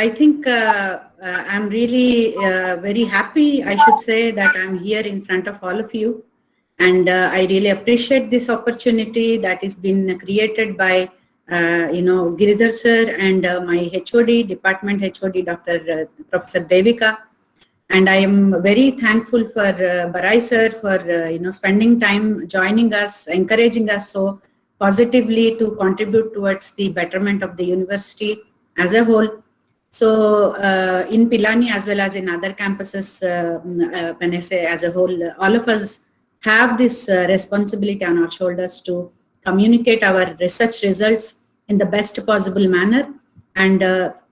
I think I'm really very happy, I should say, that I'm here in front of all of you. And I really appreciate this opportunity that has been created by, Giridhar sir and my HOD, Department HOD, Dr. Professor Devika. And I am very thankful for Barai sir for, spending time joining us, encouraging us so positively to contribute towards the betterment of the university as a whole. So in Pilani as well as in other campuses, when I say as a whole, all of us have this responsibility on our shoulders to communicate our research results in the best possible manner. And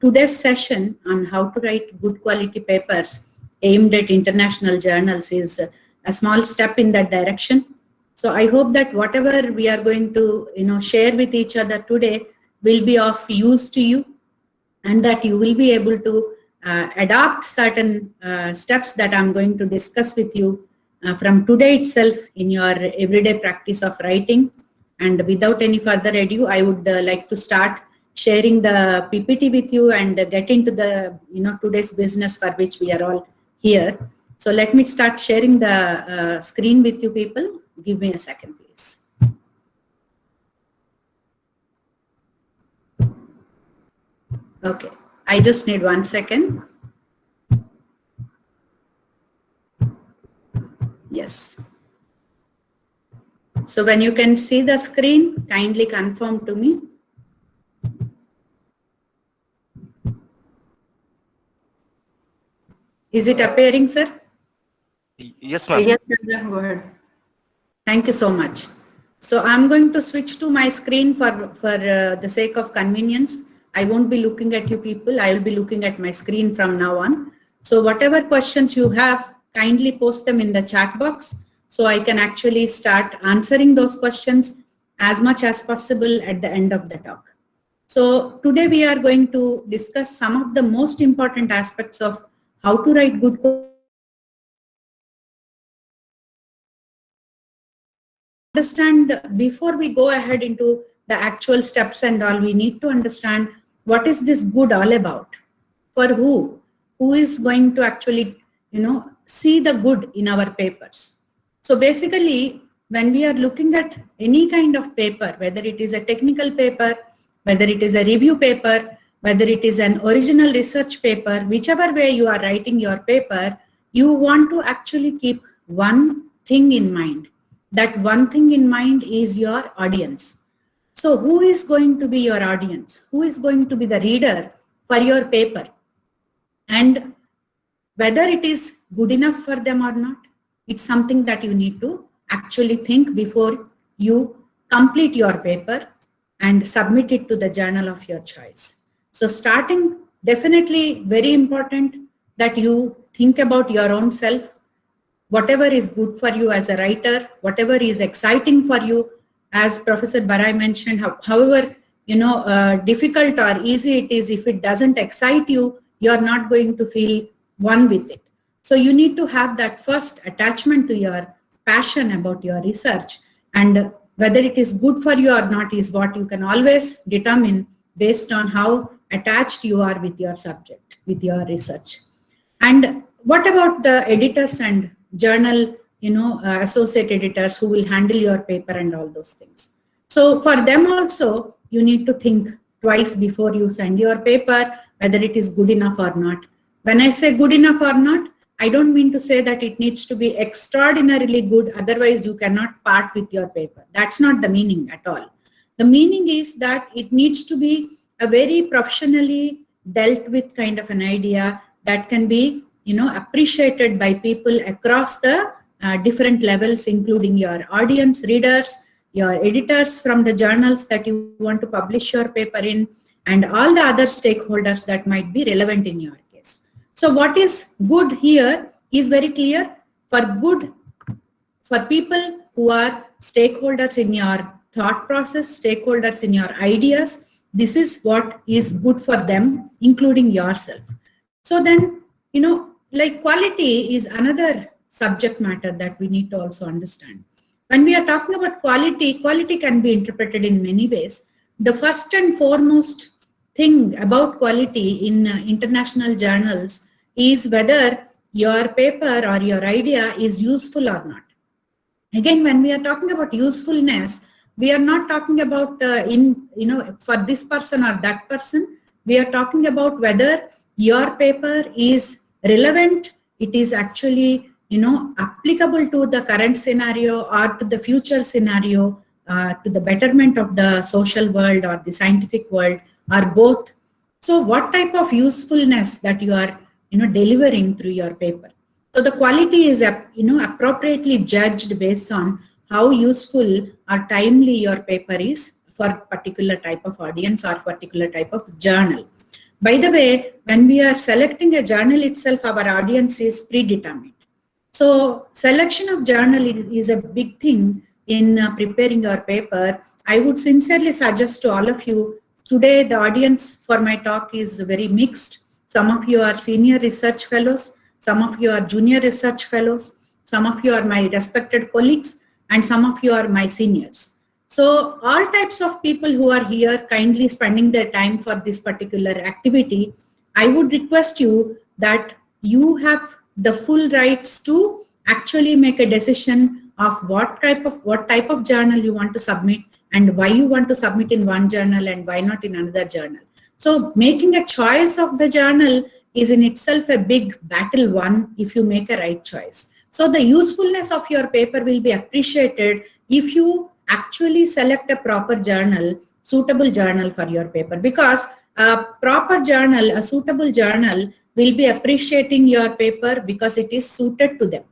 today's session on how to write good quality papers aimed at international journals is a small step in that direction. So I hope that whatever we are going to share with each other today will be of use to you, and that you will be able to adopt certain steps that I'm going to discuss with you from today itself in your everyday practice of writing. And without any further ado, I would like to start sharing the PPT with you and get into the today's business for which we are all here. So let me start sharing the screen with you people. Give me a second, please. Okay, I just need 1 second. Yes. So when you can see the screen, kindly confirm to me. Is it appearing, sir? Yes, ma'am. Yes, sir. Go ahead. Thank you so much. So I'm going to switch to my screen for the sake of convenience. I won't be looking at you people. I will be looking at my screen from now on. So whatever questions you have, kindly post them in the chat box so I can actually start answering those questions as much as possible at the end of the talk. So today we are going to discuss some of the most important aspects of how to write good understand. Before we go ahead into the actual steps and all, we need to understand what is this good all about, for who is going to actually see the good in our papers. So basically, when we are looking at any kind of paper, whether it is a technical paper, whether it is a review paper, whether it is an original research paper, whichever way you are writing your paper, you want to actually keep one thing in mind. That one thing in mind is your audience. So who is going to be your audience? Who is going to be the reader for your paper? And whether it is good enough for them or not, it's something that you need to actually think before you complete your paper and submit it to the journal of your choice. So starting, definitely very important that you think about your own self. Whatever is good for you as a writer, whatever is exciting for you, as Professor Barai mentioned, however difficult or easy it is, if it doesn't excite you, you're not going to feel one with it. So you need to have that first attachment to your passion about your research, and whether it is good for you or not is what you can always determine based on how attached you are with your subject, with your research. And what about the editors and journal, associate editors who will handle your paper and all those things? So for them also, you need to think twice before you send your paper, whether it is good enough or not. When I say good enough or not, I don't mean to say that it needs to be extraordinarily good, otherwise you cannot part with your paper. That's not the meaning at all. The meaning is that it needs to be a very professionally dealt with kind of an idea that can be appreciated by people across the different levels, including your audience, readers, your editors from the journals that you want to publish your paper in, and all the other stakeholders that might be relevant in your case. So what is good here is very clear. For people who are stakeholders in your thought process, stakeholders in your ideas, this is what is good for them, including yourself. So then, like quality is another subject matter that we need to also understand. When we are talking about quality, quality can be interpreted in many ways. The first and foremost thing about quality in international journals is whether your paper or your idea is useful or not. Again, when we are talking about usefulness, we are not talking about for this person or that person. We are talking about whether your paper is relevant, it is actually applicable to the current scenario or to the future scenario, to the betterment of the social world or the scientific world, or both. So what type of usefulness that you are delivering through your paper? So the quality is appropriately judged based on how useful or timely your paper is for particular type of audience or particular type of journal. By the way, when we are selecting a journal itself, our audience is predetermined. So selection of journal is a big thing in preparing your paper. I would sincerely suggest to all of you, today the audience for my talk is very mixed. Some of you are senior research fellows, some of you are junior research fellows, some of you are my respected colleagues, and some of you are my seniors. So all types of people who are here kindly spending their time for this particular activity, I would request you that you have the full rights to actually make a decision of what type of journal you want to submit and why you want to submit in one journal and why not in another journal. So making a choice of the journal is in itself a big battle won if you make a right choice. So the usefulness of your paper will be appreciated if you actually select a proper journal, suitable journal for your paper, because a proper journal, a suitable journal will be appreciating your paper because it is suited to them.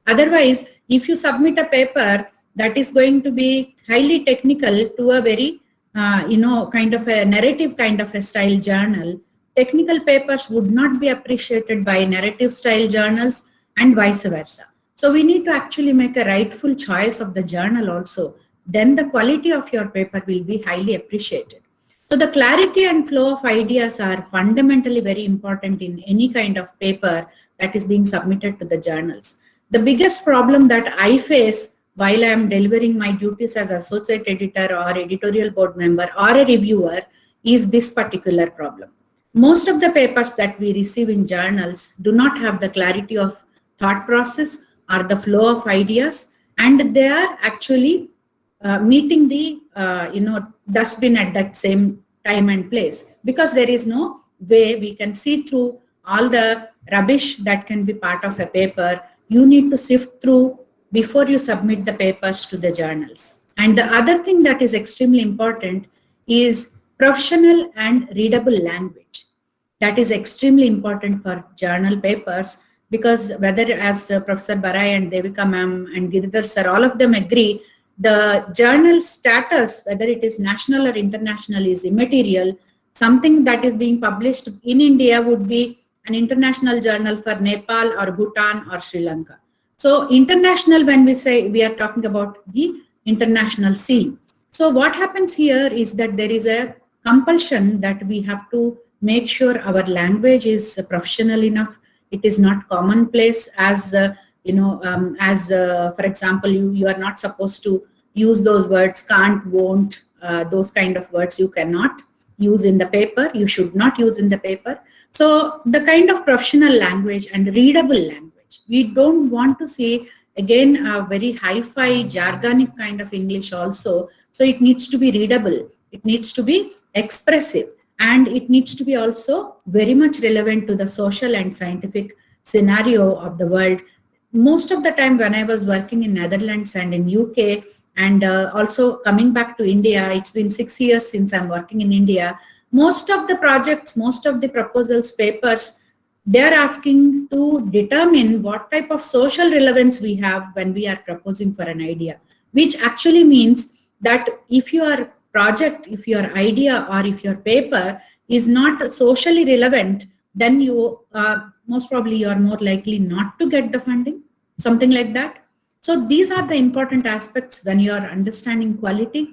Otherwise, if you submit a paper that is going to be highly technical to a very kind of a narrative kind of a style journal, technical papers would not be appreciated by narrative style journals and vice versa. So we need to actually make a rightful choice of the journal also. Then the quality of your paper will be highly appreciated. So the clarity and flow of ideas are fundamentally very important in any kind of paper that is being submitted to the journals. The biggest problem that I face while I am delivering my duties as associate editor or editorial board member or a reviewer is this particular problem. Most of the papers that we receive in journals do not have the clarity of thought process or the flow of ideas, and they are actually meeting the dustbin at that same time and place, because there is no way we can see through all the rubbish that can be part of a paper. You need to sift through before you submit the papers to the journals. And the other thing that is extremely important is professional and readable language. That is extremely important for journal papers, because whether, as Professor Barai and Devika ma'am and Giridhar sir, all of them agree, the journal status, whether it is national or international, is immaterial. Something that is being published in India would be an international journal for Nepal or Bhutan or Sri Lanka. So international, when we say, we are talking about the international scene. So what happens here is that there is a compulsion that we have to make sure our language is professional enough. It is not commonplace as for example, you are not supposed to use those words, can't, won't, those kind of words you cannot use in the paper. You should not use in the paper. So the kind of professional language and readable language. We don't want to see, again, a very hi-fi jargonic kind of English also. So it needs to be readable. It needs to be expressive. And it needs to be also very much relevant to the social and scientific scenario of the world. Most of the time when I was working in Netherlands and in UK, and also coming back to India, it's been 6 years since I'm working in India. Most of the projects, most of the proposals, papers, they're asking to determine what type of social relevance we have when we are proposing for an idea, which actually means that if your project, if your idea, or if your paper is not socially relevant, then you most probably you are more likely not to get the funding, something like that. So these are the important aspects when you are understanding quality.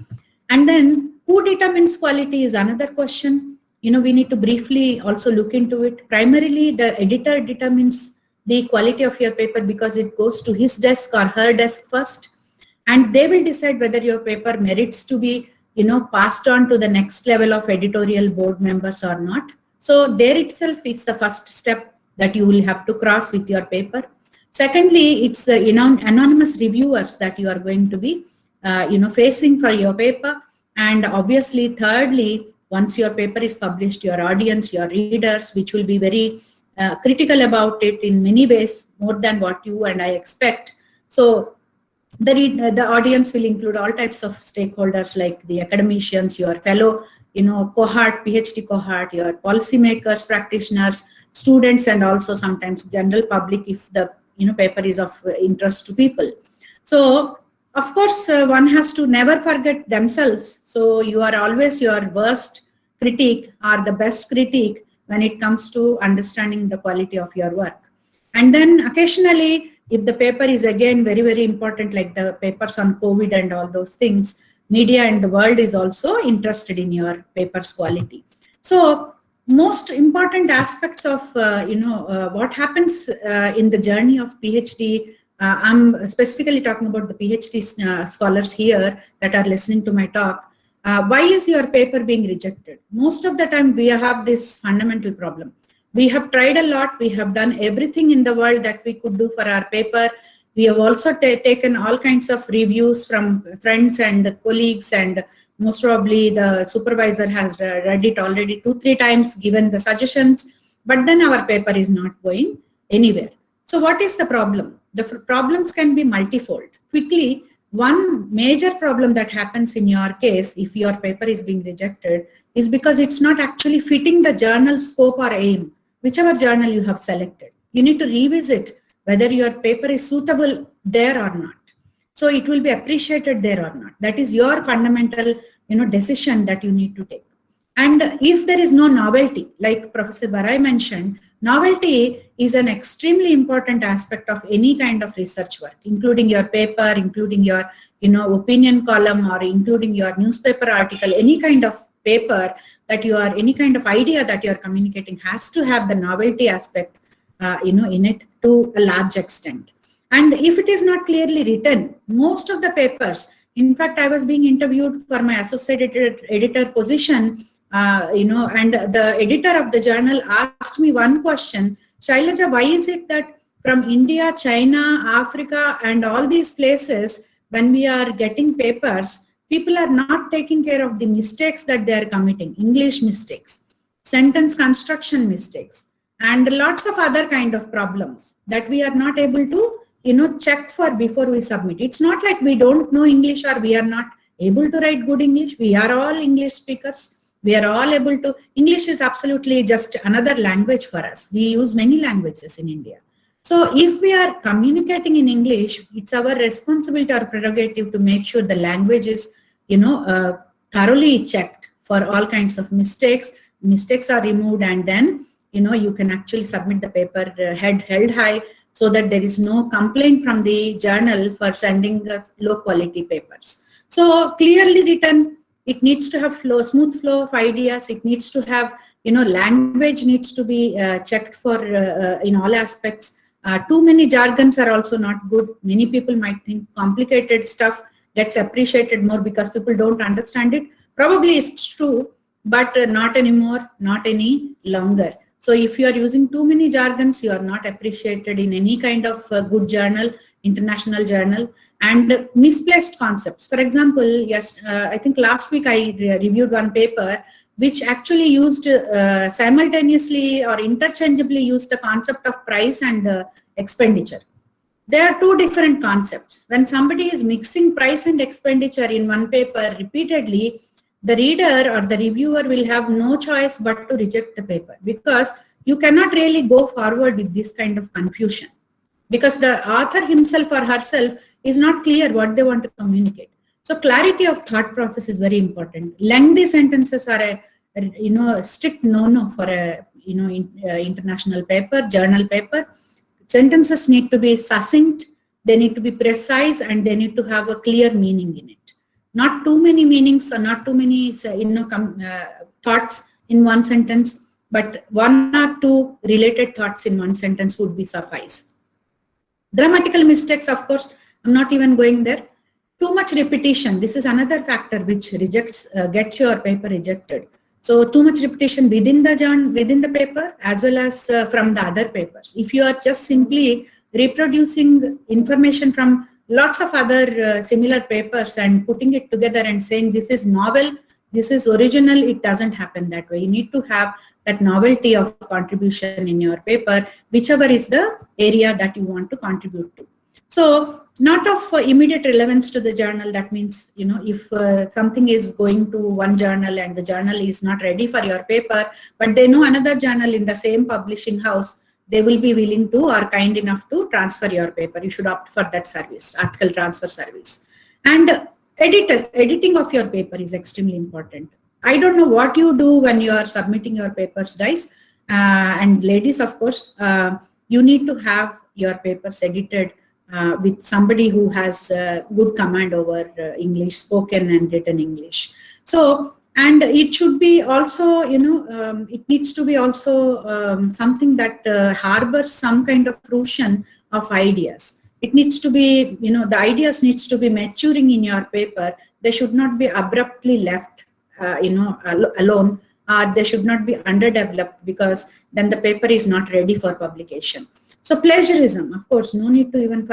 And then who determines quality is another question. We need to briefly also look into it. Primarily, the editor determines the quality of your paper because it goes to his desk or her desk first, and they will decide whether your paper merits to be passed on to the next level of editorial board members or not. So there itself is the first step that you will have to cross with your paper. Secondly, it's the anonymous reviewers that you are going to be facing for your paper. And obviously, thirdly, once your paper is published, your audience, your readers, which will be very critical about it in many ways, more than what you and I expect. So the audience will include all types of stakeholders like the academicians, your fellow cohort, PhD cohort, your policymakers, practitioners, students, and also sometimes general public if the paper is of interest to people. So of course one has to never forget themselves. So you are always your worst critique or the best critique when it comes to understanding the quality of your work. And then occasionally, if the paper is again very, very important, like the papers on COVID and all those things, media and the world is also interested in your paper's quality. So most important aspects of what happens in the journey of PhD. I'm specifically talking about the PhD scholars here that are listening to my talk. Why is your paper being rejected? Most of the time we have this fundamental problem. We have tried a lot. We have done everything in the world that we could do for our paper. We have also taken all kinds of reviews from friends and colleagues, and most probably the supervisor has read it already 2-3 times, given the suggestions, but then our paper is not going anywhere. So what is the problem? The problems can be multifold. Quickly, one major problem that happens in your case, if your paper is being rejected, is because it's not actually fitting the journal scope or aim, whichever journal you have selected. You need to revisit whether your paper is suitable there or not. So it will be appreciated there or not. That is your fundamental, decision that you need to take. And if there is no novelty, like Professor Barai mentioned, novelty is an extremely important aspect of any kind of research work, including your paper, including your, opinion column, or including your newspaper article. Any kind of paper that you are, any kind of idea that you are communicating has to have the novelty aspect, in it to a large extent. And if it is not clearly written, most of the papers, in fact, I was being interviewed for my associate editor position, and the editor of the journal asked me one question: Sailaja, why is it that from India, China, Africa, and all these places, when we are getting papers, people are not taking care of the mistakes that they are committing, English mistakes, sentence construction mistakes, and lots of other kind of problems that we are not able to, check for before we submit. It's not like we don't know English or we are not able to write good English. We are all English speakers. We are all able to, English is absolutely just another language for us. We use many languages in India. So if we are communicating in English, it's our responsibility or prerogative to make sure the language is, thoroughly checked for all kinds of mistakes. Mistakes are removed, and then, you can actually submit the paper head held high, so that there is no complaint from the journal for sending low quality papers. So clearly written, it needs to have smooth flow of ideas. It needs to have, language needs to be checked for in all aspects. Too many jargons are also not good. Many people might think complicated stuff gets appreciated more because people don't understand it. Probably it's true, but not anymore, not any longer. So if you are using too many jargons, you are not appreciated in any kind of good journal, international journal. And misplaced concepts. For example, yes, I think last week I reviewed one paper which actually used simultaneously or interchangeably used the concept of price and expenditure. They are two different concepts. When somebody is mixing price and expenditure in one paper repeatedly, the reader or the reviewer will have no choice but to reject the paper, because you cannot really go forward with this kind of confusion, because the author himself or herself is not clear what they want to communicate. So clarity of thought process is very important. Lengthy sentences are a strict no-no for a international paper, journal paper. Sentences need to be succinct, they need to be precise, and they need to have a clear meaning in it. Not too many meanings or not too many thoughts in one sentence, but one or two related thoughts in one sentence would be suffice. Grammatical mistakes, of course, I'm not even going there. Too much repetition. This is another factor which rejects, gets your paper rejected. So too much repetition within the paper as well as from the other papers. If you are just simply reproducing information from lots of other similar papers and putting it together and saying this is novel, this is original, it doesn't happen that way. You need to have that novelty of contribution in your paper, whichever is the area that you want to contribute to. So not of immediate relevance to the journal. That means, if something is going to one journal and the journal is not ready for your paper, but they know another journal in the same publishing house, they will be willing to or kind enough to transfer your paper. You should opt for that service, article transfer service. And editing of your paper is extremely important. I don't know what you do when you are submitting your papers, guys, and ladies, of course. You need to have your papers edited with somebody who has good command over English, spoken and written English. So, and it should be also, it needs to be also something that harbors some kind of fruition of ideas. It needs to be, the ideas needs to be maturing in your paper. They should not be abruptly left, alone. They should not be underdeveloped, because then the paper is not ready for publication. So plagiarism, of course, no need to even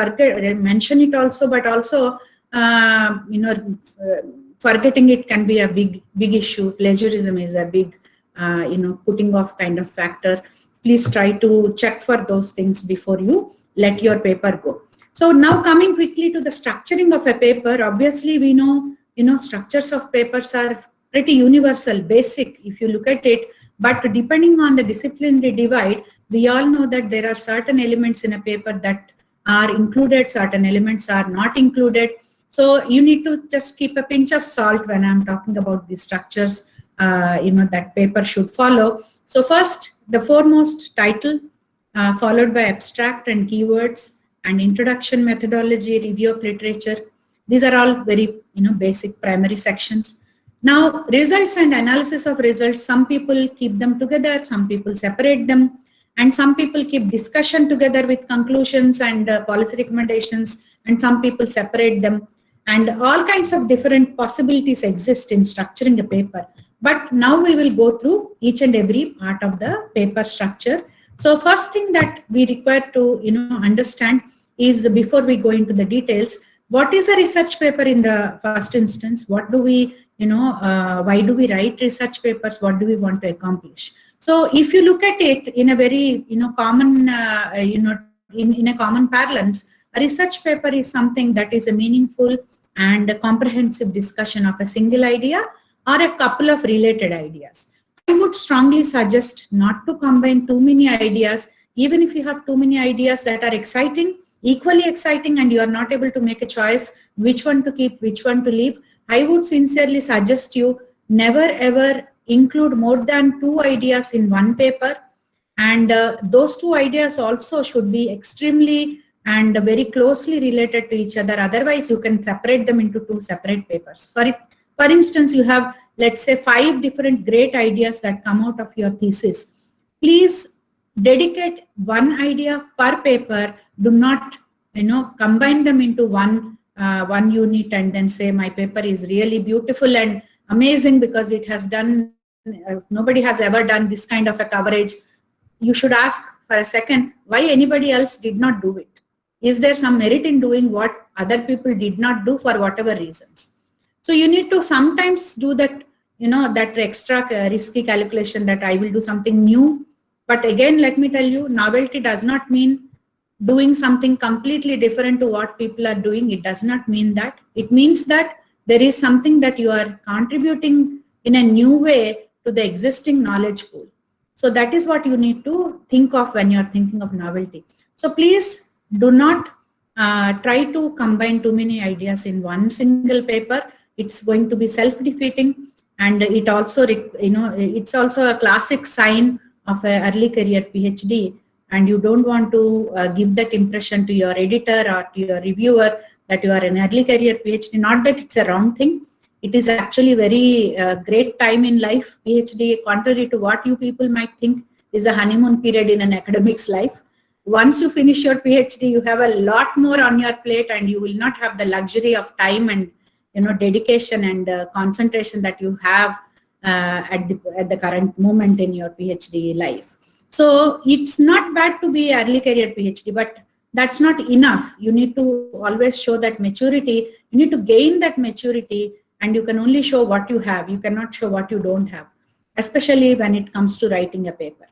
mention it also, but also, forgetting it can be a big issue. Plagiarism is a big, putting off kind of factor. Please try to check for those things before you let your paper go. So now coming quickly to the structuring of a paper, obviously we know, structures of papers are pretty universal, basic if you look at it, but depending on the disciplinary divide, we all know that there are certain elements in a paper that are included, certain elements are not included. So you need to just keep a pinch of salt when I'm talking about the structures, that paper should follow. So first, the foremost, title, followed by abstract and keywords and introduction, methodology, review of literature. These are all very, basic primary sections. Now, results and analysis of results, some people keep them together, some people separate them, and some people keep discussion together with conclusions and policy recommendations, and some people separate them. And all kinds of different possibilities exist in structuring a paper. But now we will go through each and every part of the paper structure. So first thing that we require to understand is, before we go into the details, what is a research paper in the first instance? What do we, why do we write research papers? What do we want to accomplish? So if you look at it in a very, common, in a common parlance, a research paper is something that is a meaningful and a comprehensive discussion of a single idea or a couple of related ideas. I would strongly suggest not to combine too many ideas. Even if you have too many ideas that are exciting, equally exciting, and you are not able to make a choice which one to keep, which one to leave, I would sincerely suggest you never ever include more than 2 ideas in one paper. And those 2 ideas also should be extremely and very closely related to each other. Otherwise, you can separate them into 2 separate papers. For instance, you have, let's say, 5 different great ideas that come out of your thesis. Please dedicate 1 idea per paper. Do not, combine them into one unit and then say my paper is really beautiful and amazing because it has done, nobody has ever done this kind of a coverage. You should ask for a second why anybody else did not do it. Is there some merit in doing what other people did not do for whatever reasons? So you need to sometimes do that, that extra risky calculation that I will do something new. But again, let me tell you, novelty does not mean doing something completely different to what people are doing. It does not mean that. It means that there is something that you are contributing in a new way to the existing knowledge pool. So that is what you need to think of when you are thinking of novelty. So please do not try to combine too many ideas in one single paper. It's going to be self-defeating, and it also, it's also a classic sign of an early career PhD. And you don't want to give that impression to your editor or to your reviewer that you are an early career PhD. Not that it's a wrong thing. It is actually very great time in life. PhD, contrary to what you people might think, is a honeymoon period in an academic's life. once you finish your PhD, you have a lot more on your plate, and you will not have the luxury of time and dedication and concentration that you have at the current moment in your PhD life. So it's not bad to be early career PhD, but that's not enough. You need to always show that maturity. You need to gain that maturity, and you can only show what you have. You cannot show what you don't have, especially when it comes to writing a paper.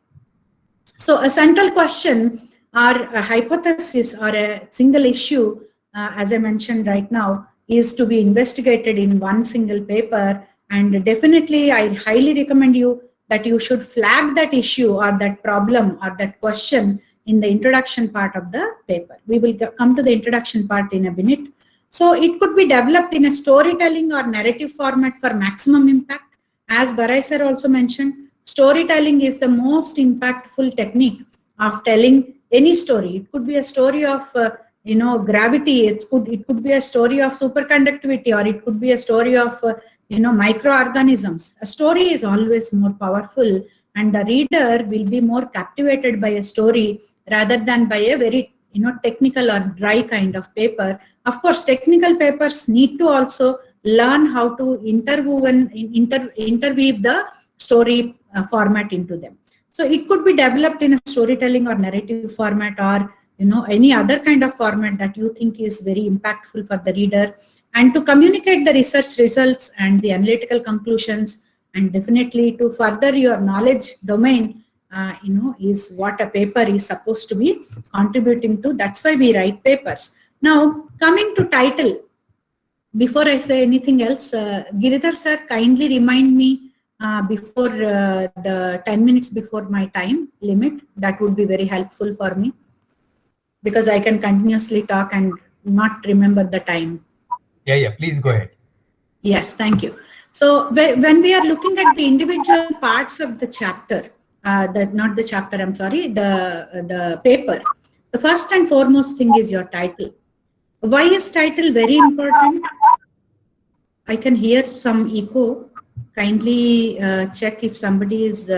So a central question or a hypothesis or a single issue, as I mentioned right now, is to be investigated in one single paper. And definitely, I highly recommend you that you should flag that issue or that problem or that question in the introduction part of the paper. We will come to the introduction part in a minute. So it could be developed in a storytelling or narrative format for maximum impact. As Barai sir also mentioned, storytelling is the most impactful technique of telling any story. It could be a story of gravity. It could be a story of superconductivity, or it could be a story of microorganisms. A story is always more powerful, and the reader will be more captivated by a story rather than by a very technical or dry kind of paper. Of course, technical papers need to also learn how to interweave the story format into them. So it could be developed in a storytelling or narrative format, or any other kind of format that you think is very impactful for the reader, and to communicate the research results and the analytical conclusions, and definitely to further your knowledge domain, is what a paper is supposed to be contributing to. That's why we write papers. Now, coming to title, before I say anything else, Giridhar sir, kindly remind me before the 10 minutes before my time limit. That would be very helpful for me, because I can continuously talk and not remember the time. Yeah, please go ahead. Yes, thank you. So when we are looking at the individual parts of the chapter, not the chapter, I'm sorry, the paper, the first and foremost thing is your title. Why is title very important? I can hear some echo. Kindly check if somebody is,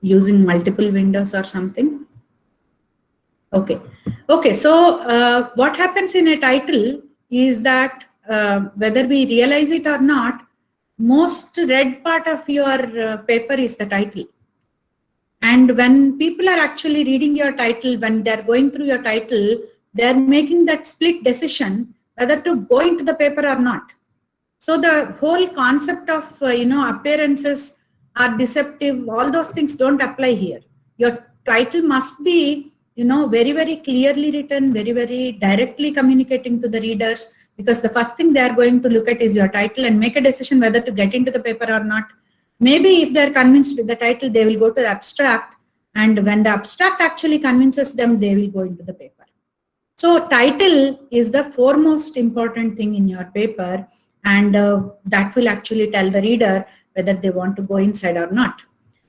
using multiple windows or something. Okay. So what happens in a title is that whether we realize it or not, most read part of your paper is the title. And when people are actually reading your title, when they're going through your title, they're making that split decision whether to go into the paper or not. So the whole concept of appearances are deceptive, all those things don't apply here. Your title must be very, very clearly written, very, very directly communicating to the readers, because the first thing they are going to look at is your title and make a decision whether to get into the paper or not. Maybe if they're convinced with the title, they will go to the abstract, and when the abstract actually convinces them, they will go into the paper. So title is the foremost important thing in your paper, and that will actually tell the reader whether they want to go inside or not.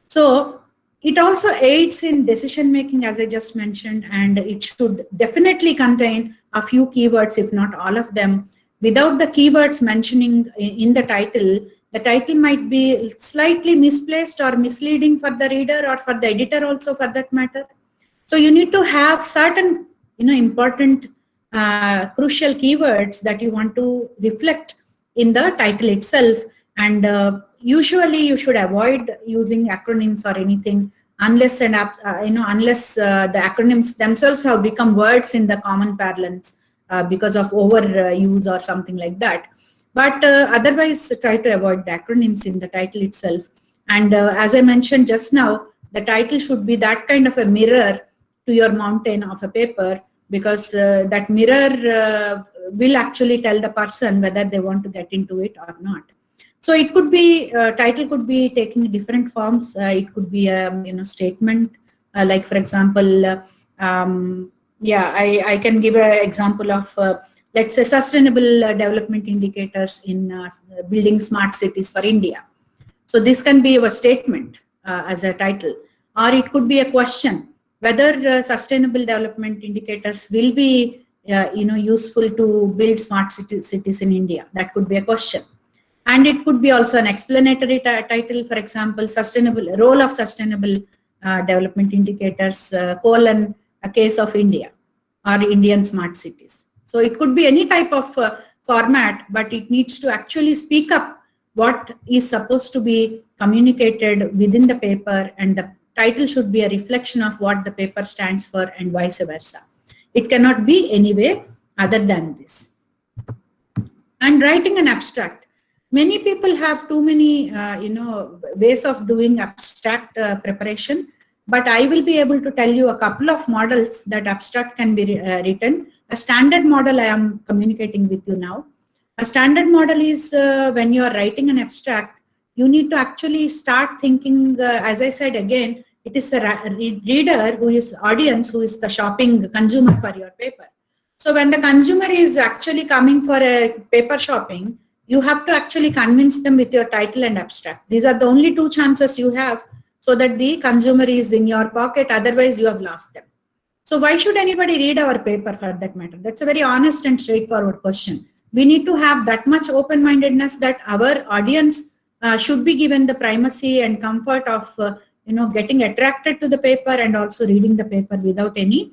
So it also aids in decision making, as I just mentioned, and it should definitely contain a few keywords, if not all of them. Without the keywords mentioning in the title might be slightly misplaced or misleading for the reader, or for the editor also for that matter. So you need to have certain important crucial keywords that you want to reflect in the title itself, and usually you should avoid using acronyms or anything unless the acronyms themselves have become words in the common parlance because of overuse or something like that. But otherwise, try to avoid the acronyms in the title itself. And as I mentioned just now, the title should be that kind of a mirror to your mountain of a paper, because that mirror will actually tell the person whether they want to get into it or not. So it could be, title could be taking different forms. It could be a statement, like for example, I can give an example of, let's say, sustainable development indicators in building smart cities for India. So this can be a statement as a title, or it could be a question whether sustainable development indicators will be useful to build smart cities in India. That could be a question. And it could be also an explanatory title, for example, role of sustainable development indicators, colon, a case of India or Indian smart cities. So it could be any type of format, but it needs to actually speak up what is supposed to be communicated within the paper, and the title should be a reflection of what the paper stands for and vice versa. It cannot be any way other than this. And writing an abstract. Many people have too many ways of doing abstract preparation, but I will be able to tell you a couple of models that abstract can be written. A standard model I am communicating with you now. A standard model is when you are writing an abstract, you need to actually start thinking, as I said again, it is the reader who is audience, who is the shopping consumer for your paper. So when the consumer is actually coming for a paper shopping, you have to actually convince them with your title and abstract. These are the only two chances you have, so that the consumer is in your pocket, otherwise you have lost them. So why should anybody read our paper for that matter? That's a very honest and straightforward question. We need to have that much open-mindedness that our audience should be given the primacy and comfort of getting attracted to the paper and also reading the paper without any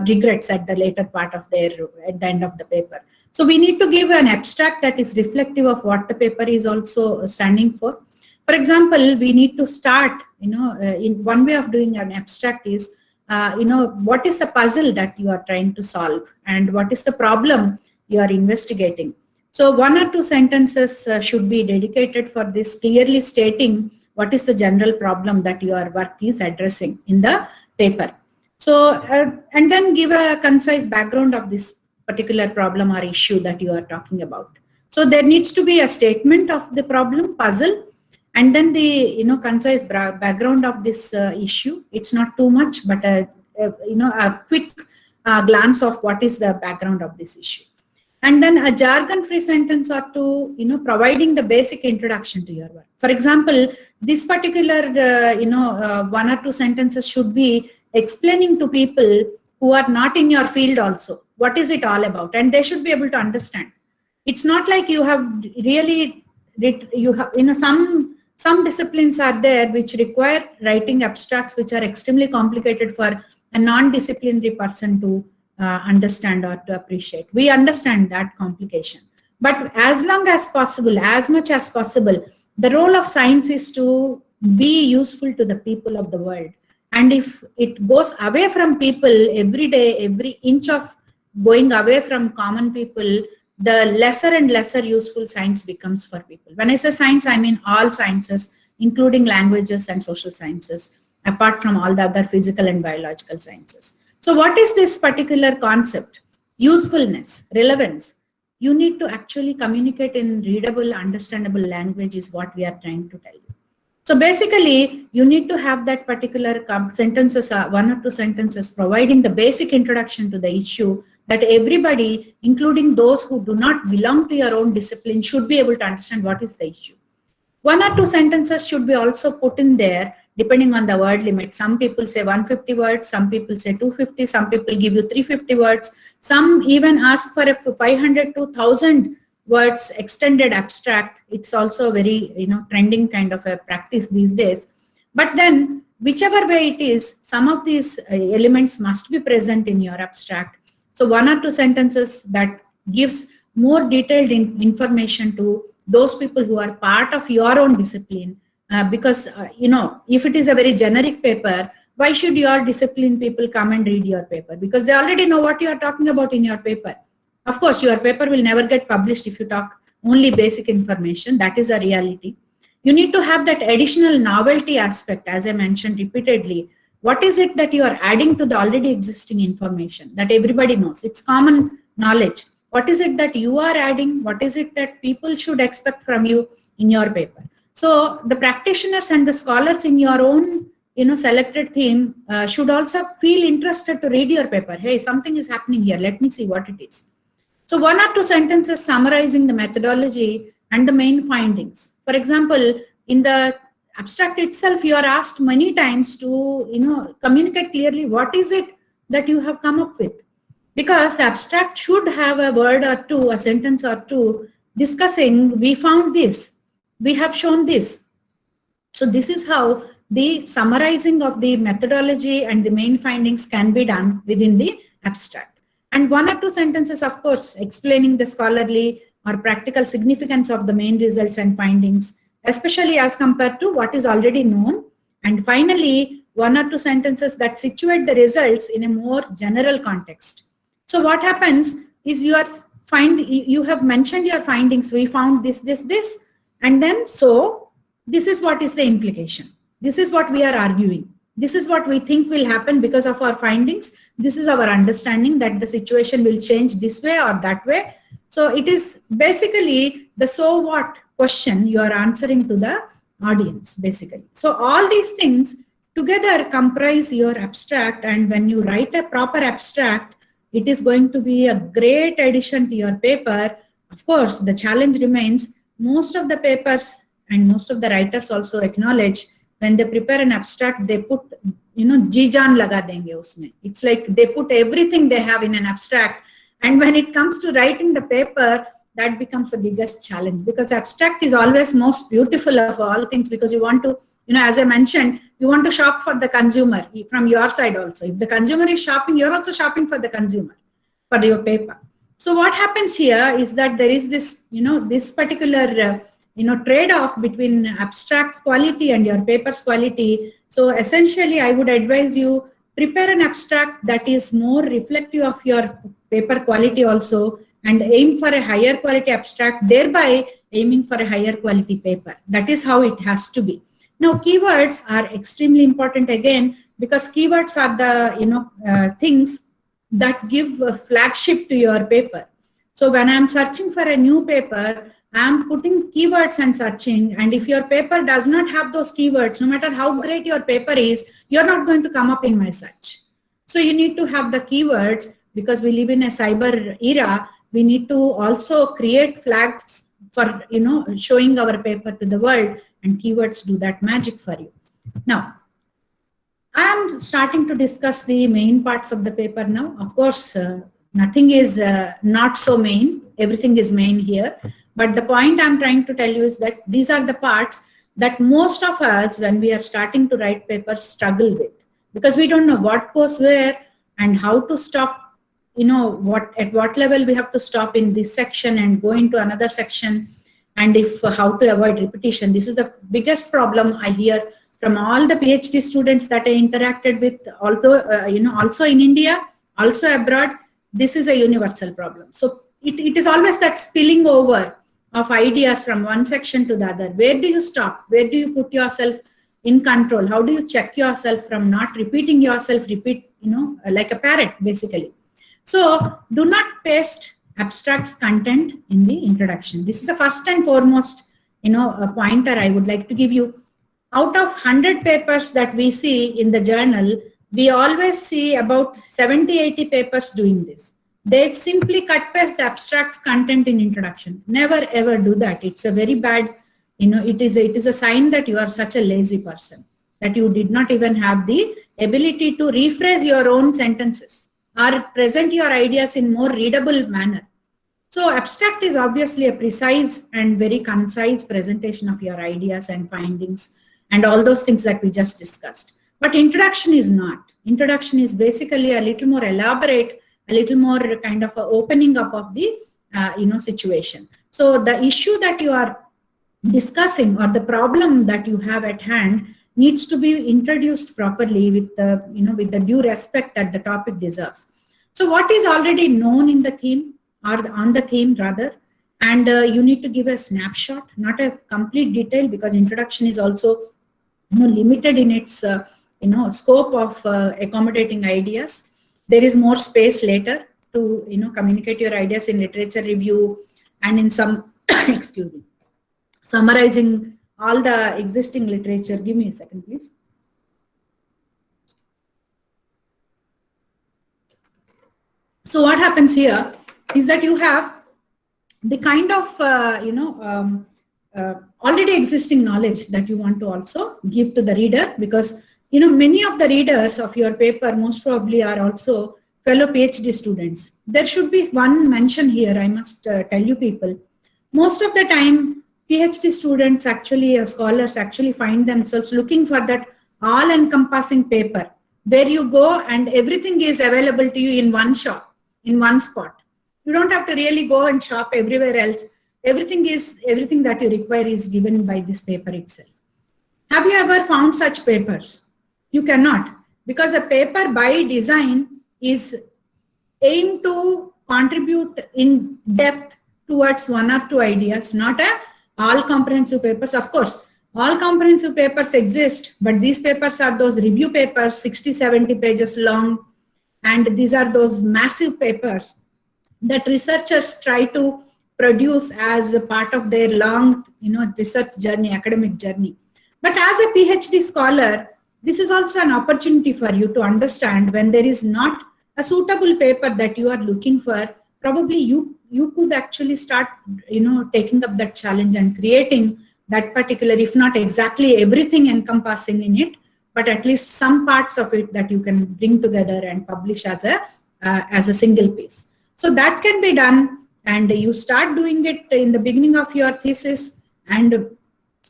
regrets at the later part of at the end of the paper. So we need to give an abstract that is reflective of what the paper is also standing for. For example, we need to start, in one way of doing an abstract is, what is the puzzle that you are trying to solve and what is the problem you are investigating. So one or two sentences should be dedicated for this, clearly stating what is the general problem that your work is addressing in the paper. So, and then give a concise background of this particular problem or issue that you are talking about. So there needs to be a statement of the problem, puzzle, and then the concise background of this issue. It's not too much, but a quick glance of what is the background of this issue. And then a jargon-free sentence or two, providing the basic introduction to your work. For example, this particular, one or two sentences should be explaining to people who are not in your field also, what is it all about? And they should be able to understand. It's not like you have really, some disciplines are there which require writing abstracts which are extremely complicated for a non-disciplinary person to understand or to appreciate. We understand that complication. But as long as possible, as much as possible, the role of science is to be useful to the people of the world. And if it goes away from people every day, every inch of going away from common people, the lesser and lesser useful science becomes for people. When I say science, I mean all sciences, including languages and social sciences, apart from all the other physical and biological sciences. So what is this particular concept? Usefulness, relevance. You need to actually communicate in readable, understandable language is what we are trying to tell you. So basically, you need to have that particular sentences, one or two sentences, providing the basic introduction to the issue that everybody, including those who do not belong to your own discipline, should be able to understand what is the issue. One or two sentences should be also put in there, depending on the word limit. Some people say 150 words, some people say 250, some people give you 350 words, some even ask for a 500 to 1000 words extended abstract. It's also very trending kind of a practice these days. But then whichever way it is, some of these elements must be present in your abstract. So one or two sentences that gives more detailed information to those people who are part of your own discipline. Because if it is a very generic paper, why should your discipline people come and read your paper? Because they already know what you are talking about in your paper. Of course, your paper will never get published if you talk only basic information. That is a reality. You need to have that additional novelty aspect, as I mentioned repeatedly. What is it that you are adding to the already existing information that everybody knows? It's common knowledge. What is it that you are adding? What is it that people should expect from you in your paper? So the practitioners and the scholars in your own selected theme should also feel interested to read your paper. Hey, something is happening here. Let me see what it is. So one or two sentences summarizing the methodology and the main findings. For example, in the abstract itself, you are asked many times to communicate clearly what is it that you have come up with. Because the abstract should have a word or two, a sentence or two discussing, we found this, we have shown this. So this is how the summarizing of the methodology and the main findings can be done within the abstract. And 1 or 2 sentences, of course, explaining the scholarly or practical significance of the main results and findings, especially as compared to what is already known. And finally, 1 or 2 sentences that situate the results in a more general context. So what happens is you have mentioned your findings. We found this, and then so this is what is the implication. This is what we are arguing. This is what we think will happen because of our findings. This is our understanding that the situation will change this way or that way. So it is basically the so what question you are answering to the audience, basically. So all these things together comprise your abstract, and when you write a proper abstract, it is going to be a great addition to your paper. Of course, the challenge remains. Most of the papers and most of the writers also acknowledge when they prepare an abstract, they put, ji jaan laga denge usme. It's like they put everything they have in an abstract. And when it comes to writing the paper, that becomes the biggest challenge, because abstract is always most beautiful of all things, because you want to, as I mentioned, you want to shop for the consumer from your side also. If the consumer is shopping, you're also shopping for the consumer, for your paper. So what happens here is that there is this, this particular, trade-off between abstract quality and your paper's quality. So essentially, I would advise you prepare an abstract that is more reflective of your paper quality also, and aim for a higher quality abstract, thereby aiming for a higher quality paper. That is how it has to be. Now, keywords are extremely important again, because keywords are the things that give a flagship to your paper. So when I'm searching for a new paper, I'm putting keywords and searching, and if your paper does not have those keywords, no matter how great your paper is, you're not going to come up in my search. So you need to have the keywords, because we live in a cyber era. We need to also create flags for, showing our paper to the world, and keywords do that magic for you. Now, I am starting to discuss the main parts of the paper now. Of course, nothing is not so main. Everything is main here. But the point I'm trying to tell you is that these are the parts that most of us, when we are starting to write papers, struggle with, because we don't know what goes where and how to stop, at what level we have to stop in this section and go into another section, and how to avoid repetition. This is the biggest problem I hear from all the PhD students that I interacted with, although, also in India, also abroad. This is a universal problem. So it is always that spilling over of ideas from one section to the other. Where do you stop? Where do you put yourself in control? How do you check yourself from not repeating yourself, like a parrot, basically. So do not paste abstract content in the introduction. This is the first and foremost, a pointer I would like to give you. Out of 100 papers that we see in the journal, we always see about 70-80 papers doing this. They simply cut paste the abstract content in introduction. Never ever do that. It's a very bad, it is a sign that you are such a lazy person, that you did not even have the ability to rephrase your own sentences or present your ideas in more readable manner. So abstract is obviously a precise and very concise presentation of your ideas and findings and all those things that we just discussed. But introduction is not. Introduction is basically a little more elaborate, a little more kind of a opening up of the situation. So the issue that you are discussing, or the problem that you have at hand, needs to be introduced properly with the with the due respect that the topic deserves. So what is already known in the theme, or on the theme rather, and you need to give a snapshot, not a complete detail, because introduction is also limited in its scope of accommodating ideas. There is more space later to communicate your ideas in literature review and in some excuse me, summarizing all the existing literature. Give me a second, please. So what happens here is that you have the kind of already existing knowledge that you want to also give to the reader, because many of the readers of your paper most probably are also fellow PhD students. There should be one mention here, I must tell you people. Most of the time, PhD students actually, scholars actually find themselves looking for that all-encompassing paper where you go and everything is available to you in one shop, in one spot. You don't have to really go and shop everywhere else. Everything that you require is given by this paper itself. Have you ever found such papers? You cannot, because a paper by design is aimed to contribute in depth towards one or two ideas, not a all comprehensive papers. Of course, all comprehensive papers exist, but these papers are those review papers, 60, 70 pages long, and these are those massive papers that researchers try to produce as a part of their long, research journey, academic journey. But as a PhD scholar, this is also an opportunity for you to understand when there is not a suitable paper that you are looking for. Probably you could actually start, taking up that challenge and creating that particular, if not exactly everything encompassing in it, but at least some parts of it that you can bring together and publish as a single piece. So that can be done, and you start doing it in the beginning of your thesis, and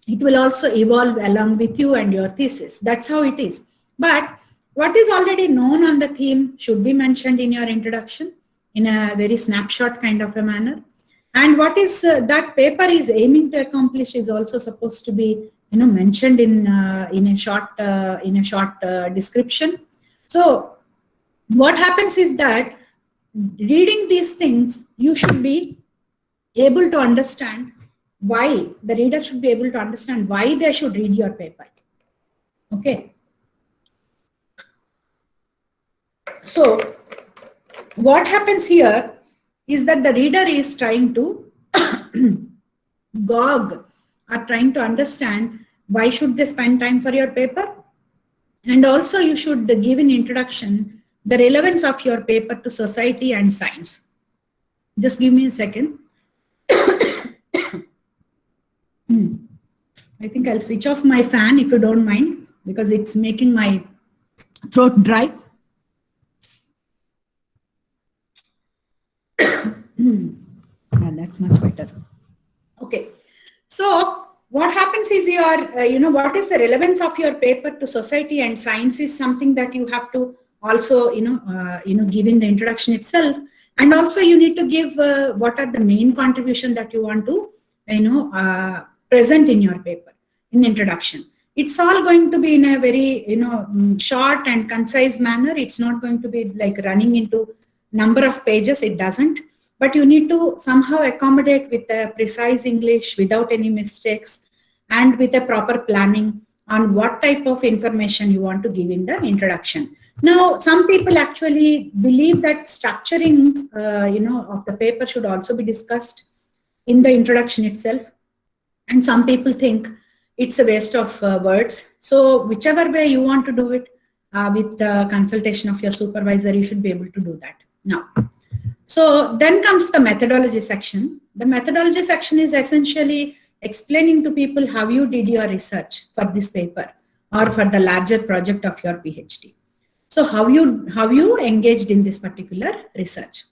it will also evolve along with you and your thesis. That's how it is. But what is already known on the theme should be mentioned in your introduction in a very snapshot kind of a manner. And what is that paper is aiming to accomplish is also supposed to be, mentioned in a short description. So what happens is that reading these things, you should be able to understand why. The reader should be able to understand why they should read your paper. Okay. So what happens here is that the reader is trying to gauge or trying to understand why should they spend time for your paper. And also you should give an introduction the relevance of your paper to society and science. Just give me a second. I think I'll switch off my fan if you don't mind, because it's making my throat dry. Yeah, that's much better. Okay. So what happens is your, what is the relevance of your paper to society and science is something that you have to also, give in the introduction itself. And also you need to give what are the main contribution that you want to, present in your paper in the introduction. It's all going to be in a very, short and concise manner. It's not going to be like running into number of pages. It doesn't. But you need to somehow accommodate with a precise English without any mistakes and with a proper planning on what type of information you want to give in the introduction. Now, some people actually believe that structuring, of the paper should also be discussed in the introduction itself. And some people think it's a waste of words. So whichever way you want to do it, with the consultation of your supervisor, you should be able to do that. Now, so then comes the methodology section. The methodology section is essentially explaining to people how you did your research for this paper or for the larger project of your PhD. So how you engaged in this particular research.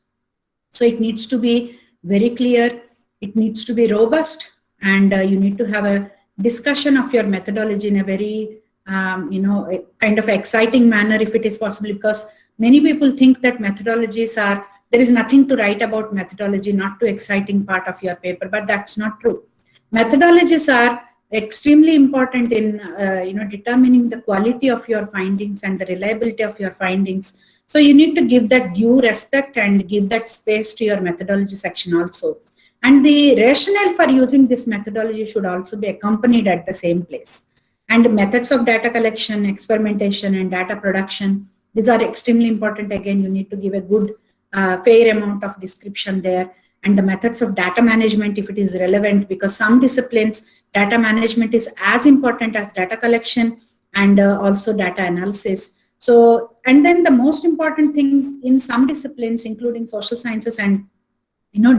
So it needs to be very clear. It needs to be robust, and you need to have a discussion of your methodology in a very, kind of exciting manner if it is possible, because many people think that methodologies are, there is nothing to write about methodology, not too exciting part of your paper, but that's not true. Methodologies are extremely important in, determining the quality of your findings and the reliability of your findings. So you need to give that due respect and give that space to your methodology section also. And the rationale for using this methodology should also be accompanied at the same place. And methods of data collection, experimentation, and data production, these are extremely important. Again, you need to give a good, fair amount of description there. And the methods of data management, if it is relevant, because some disciplines, data management is as important as data collection and also data analysis. So, and then the most important thing in some disciplines, including social sciences and,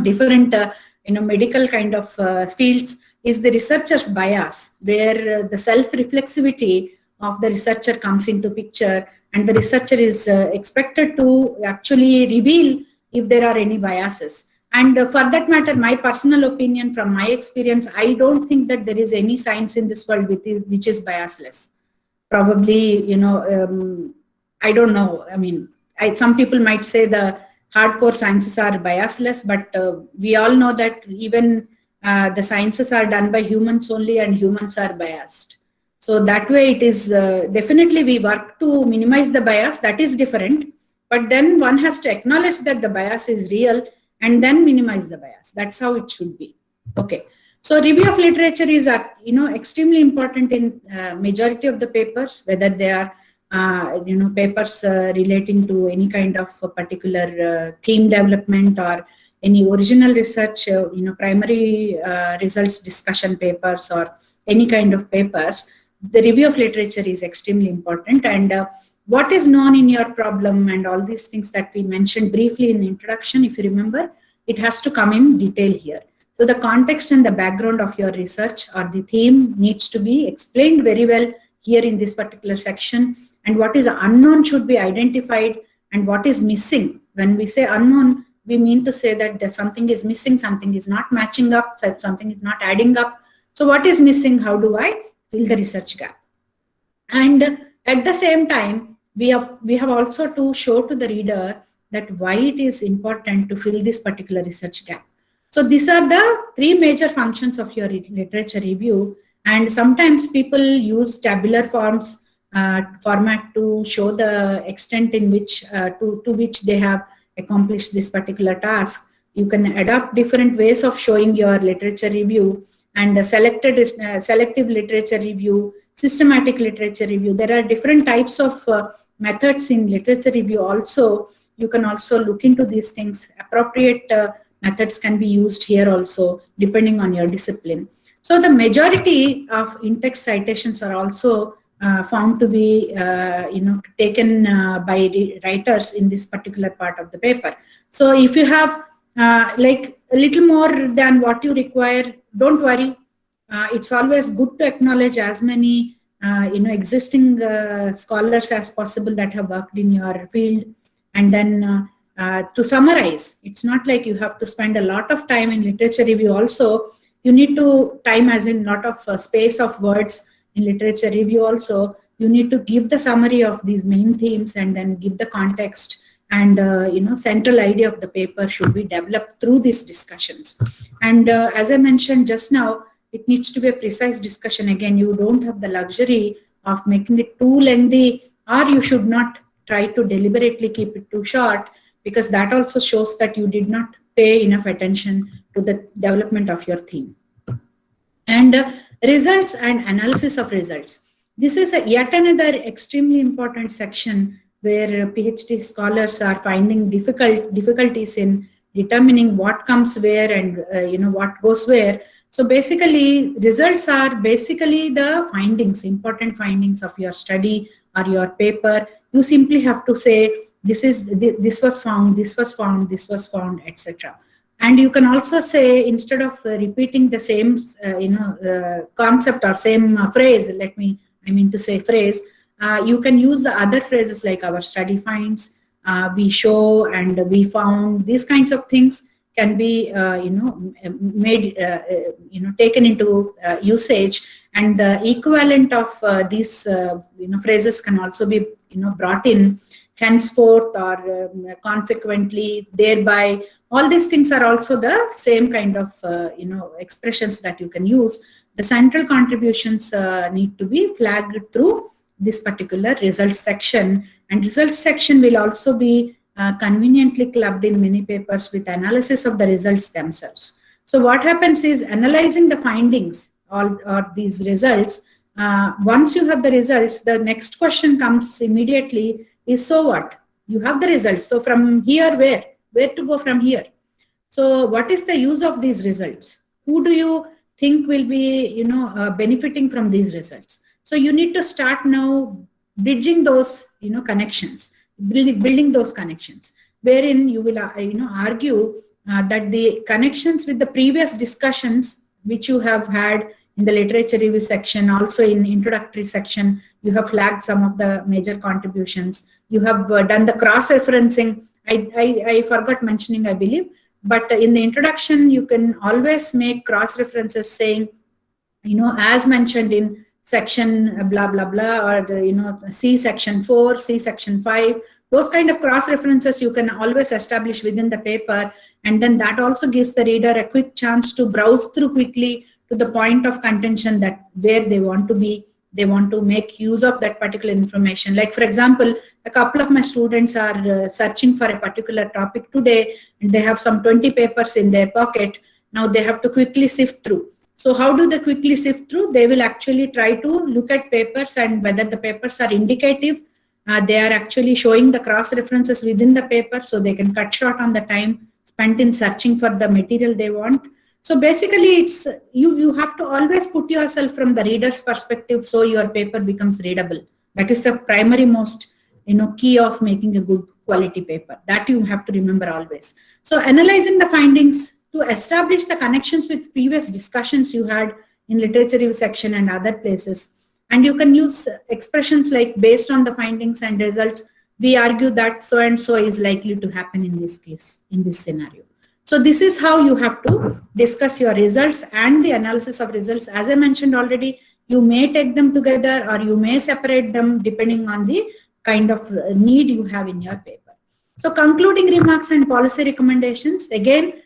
different, medical kind of fields, is the researcher's bias, where the self-reflexivity of the researcher comes into picture, and the researcher is expected to actually reveal if there are any biases. And for that matter, my personal opinion from my experience, I don't think that there is any science in this world which is biasless. probably, I don't know. I mean, some people might say the hardcore sciences are biasless, but we all know that even the sciences are done by humans only, and humans are biased. So that way it is definitely we work to minimize the bias. That is different. But then one has to acknowledge that the bias is real and then minimize the bias. That's how it should be. Okay. So review of literature is, extremely important in majority of the papers, whether they are, papers relating to any kind of a particular theme development or any original research, primary results discussion papers or any kind of papers. The review of literature is extremely important, and what is known in your problem and all these things that we mentioned briefly in the introduction, if you remember, it has to come in detail here. So the context and the background of your research or the theme needs to be explained very well here in this particular section, and what is unknown should be identified, and what is missing. When we say unknown, we mean to say that something is missing, something is not matching up, something is not adding up. So what is missing? How do I fill the research gap? And at the same time, we have also to show to the reader that why it is important to fill this particular research gap. So these are the three major functions of your literature review, and sometimes people use tabular forms format to show the extent in which to which they have accomplished this particular task. You can adopt different ways of showing your literature review, and selective literature review, systematic literature review. There are different types of methods in literature review also. You can also look into these things. Appropriate methods can be used here also, depending on your discipline. So the majority of in-text citations are also found to be, taken by writers in this particular part of the paper. So if you have like a little more than what you require, don't worry. It's always good to acknowledge as many, existing scholars as possible that have worked in your field, and then to summarize. It's not like you have to spend a lot of time in literature review also. You need to time as in lot of space of words in literature review also. You need to give the summary of these main themes and then give the context, and central idea of the paper should be developed through these discussions. And as I mentioned just now, it needs to be a precise discussion. Again, you don't have the luxury of making it too lengthy, or you should not try to deliberately keep it too short, because that also shows that you did not pay enough attention to the development of your theme. And results and analysis of results. This is yet another extremely important section where PhD scholars are finding difficulties in determining what comes where and what goes where. So basically, results are basically the findings, important findings of your study or your paper. You simply have to say, this was found, this was found, this was found, etc. And you can also say, instead of repeating the same concept or same phrase, phrase, you can use the other phrases like our study finds, we show, and we found. These kinds of things can be made taken into usage, and the equivalent of these phrases can also be brought in, henceforth, or consequently, thereby. All these things are also the same kind of expressions that you can use. The central contributions need to be flagged through this particular results section, and results section will also be conveniently clubbed in many papers with analysis of the results themselves. So what happens is, analyzing the findings or these results, once you have the results, the next question comes immediately is, so what? You have the results. So from here, where to go from here? So what is the use of these results? Who do you think will be benefiting from these results? So you need to start now bridging those connections, building those connections, wherein you will argue that the connections with the previous discussions which you have had in the literature review section, also in introductory section, you have flagged some of the major contributions. You have done the cross-referencing. I forgot mentioning, I believe, but in the introduction, you can always make cross-references saying, as mentioned in section blah blah blah, or C section 4, C section 5. Those kind of cross references you can always establish within the paper, and then that also gives the reader a quick chance to browse through quickly to the point of contention, that where they want to be, they want to make use of that particular information. Like for example, a couple of my students are searching for a particular topic today, and they have some 20 papers in their pocket. Now they have to quickly sift through. So how do they quickly sift through? They will actually try to look at papers, and whether the papers are indicative, they are actually showing the cross references within the paper, so they can cut short on the time spent in searching for the material they want. So basically, it's you have to always put yourself from the reader's perspective, so your paper becomes readable. That is the primary most key of making a good quality paper. That you have to remember always. So analyzing the findings to establish the connections with previous discussions you had in literature review section and other places. And you can use expressions like, based on the findings and results, we argue that so and so is likely to happen in this case, in this scenario. So this is how you have to discuss your results and the analysis of results. As I mentioned already, you may take them together or you may separate them depending on the kind of need you have in your paper. So concluding remarks and policy recommendations, again,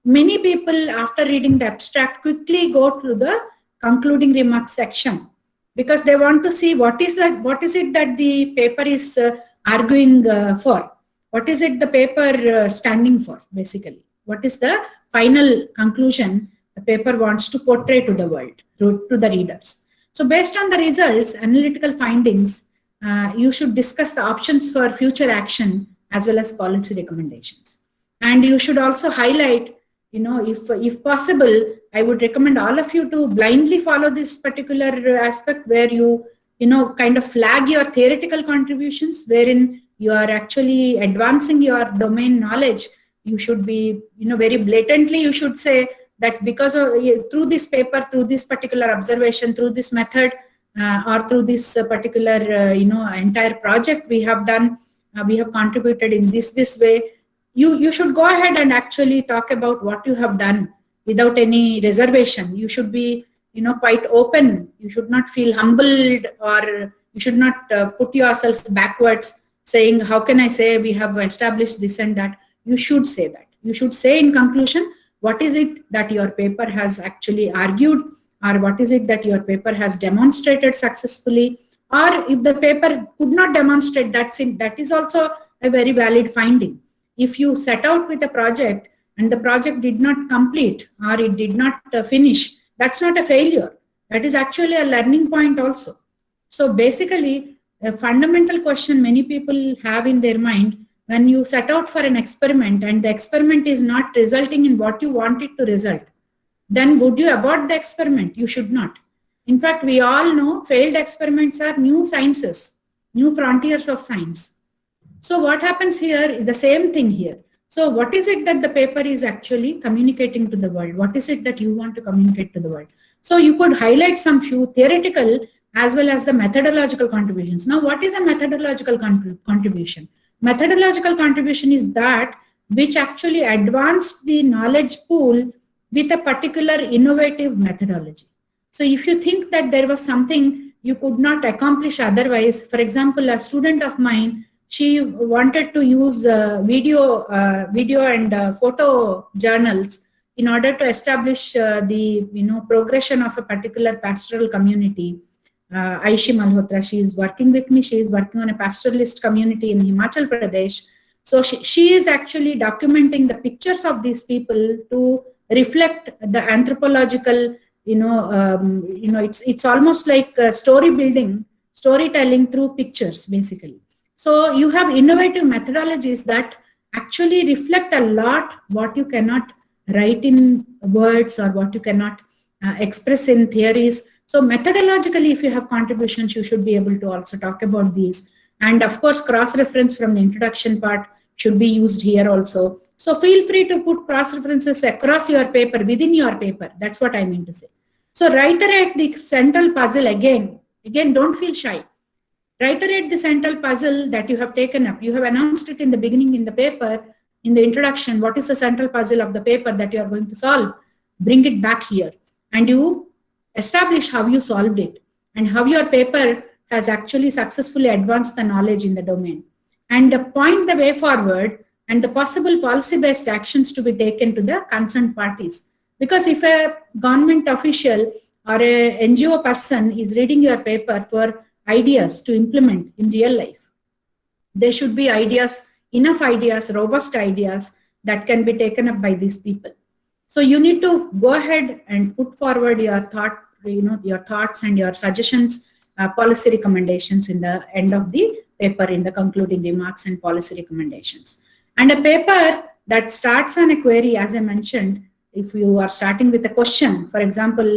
many people after reading the abstract quickly go to the concluding remarks section, because they want to see what is it that the paper is arguing for. What is it the paper standing for, basically? What is the final conclusion the paper wants to portray to the world, to the readers? So based on the results, analytical findings, you should discuss the options for future action as well as policy recommendations. And you should also highlight, if possible, I would recommend all of you to blindly follow this particular aspect where you, kind of flag your theoretical contributions, wherein you are actually advancing your domain knowledge. You should be, very blatantly, you should say that because of, through this paper, through this particular observation, through this method, or through this particular, entire project we have done, we have contributed in this way. You should go ahead and actually talk about what you have done without any reservation. You should be, quite open. You should not feel humbled, or you should not put yourself backwards saying, how can I say we have established this and that? You should say that. You should say in conclusion, what is it that your paper has actually argued, or what is it that your paper has demonstrated successfully, or if the paper could not demonstrate, that is also a very valid finding. If you set out with a project and the project did not complete or it did not finish, that's not a failure. That is actually a learning point also. So basically, a fundamental question many people have in their mind, when you set out for an experiment and the experiment is not resulting in what you want it to result, then would you abort the experiment? You should not. In fact, we all know failed experiments are new sciences, new frontiers of science. So what happens here, the same thing here. So what is it that the paper is actually communicating to the world? What is it that you want to communicate to the world? So you could highlight some few theoretical as well as the methodological contributions. Now, what is a methodological contribution? Methodological contribution is that which actually advanced the knowledge pool with a particular innovative methodology. So if you think that there was something you could not accomplish otherwise, for example, a student of mine, she wanted to use video and photo journals in order to establish the progression of a particular pastoral community. Aishi Malhotra, she is working with me. She is working on a pastoralist community in Himachal Pradesh. So she is actually documenting the pictures of these people to reflect the anthropological. It's almost like storytelling through pictures, basically. So you have innovative methodologies that actually reflect a lot what you cannot write in words or what you cannot express in theories. So methodologically, if you have contributions, you should be able to also talk about these. And of course, cross-reference from the introduction part should be used here also. So feel free to put cross-references across your paper, within your paper. That's what I mean to say. So reiterate the central puzzle again. Again, don't feel shy. Reiterate the central puzzle that you have taken up. You have announced it in the beginning in the paper, in the introduction. What is the central puzzle of the paper that you are going to solve? Bring it back here. And you establish how you solved it and how your paper has actually successfully advanced the knowledge in the domain, and point the way forward and the possible policy-based actions to be taken to the concerned parties. Because if a government official or a NGO person is reading your paper for ideas to implement in real life, there should be ideas, enough ideas, robust ideas that can be taken up by these people. So you need to go ahead and put forward your your thoughts and your suggestions, policy recommendations in the end of the paper, in the concluding remarks and policy recommendations. And a paper that starts on a query, as I mentioned, if you are starting with a question, for example,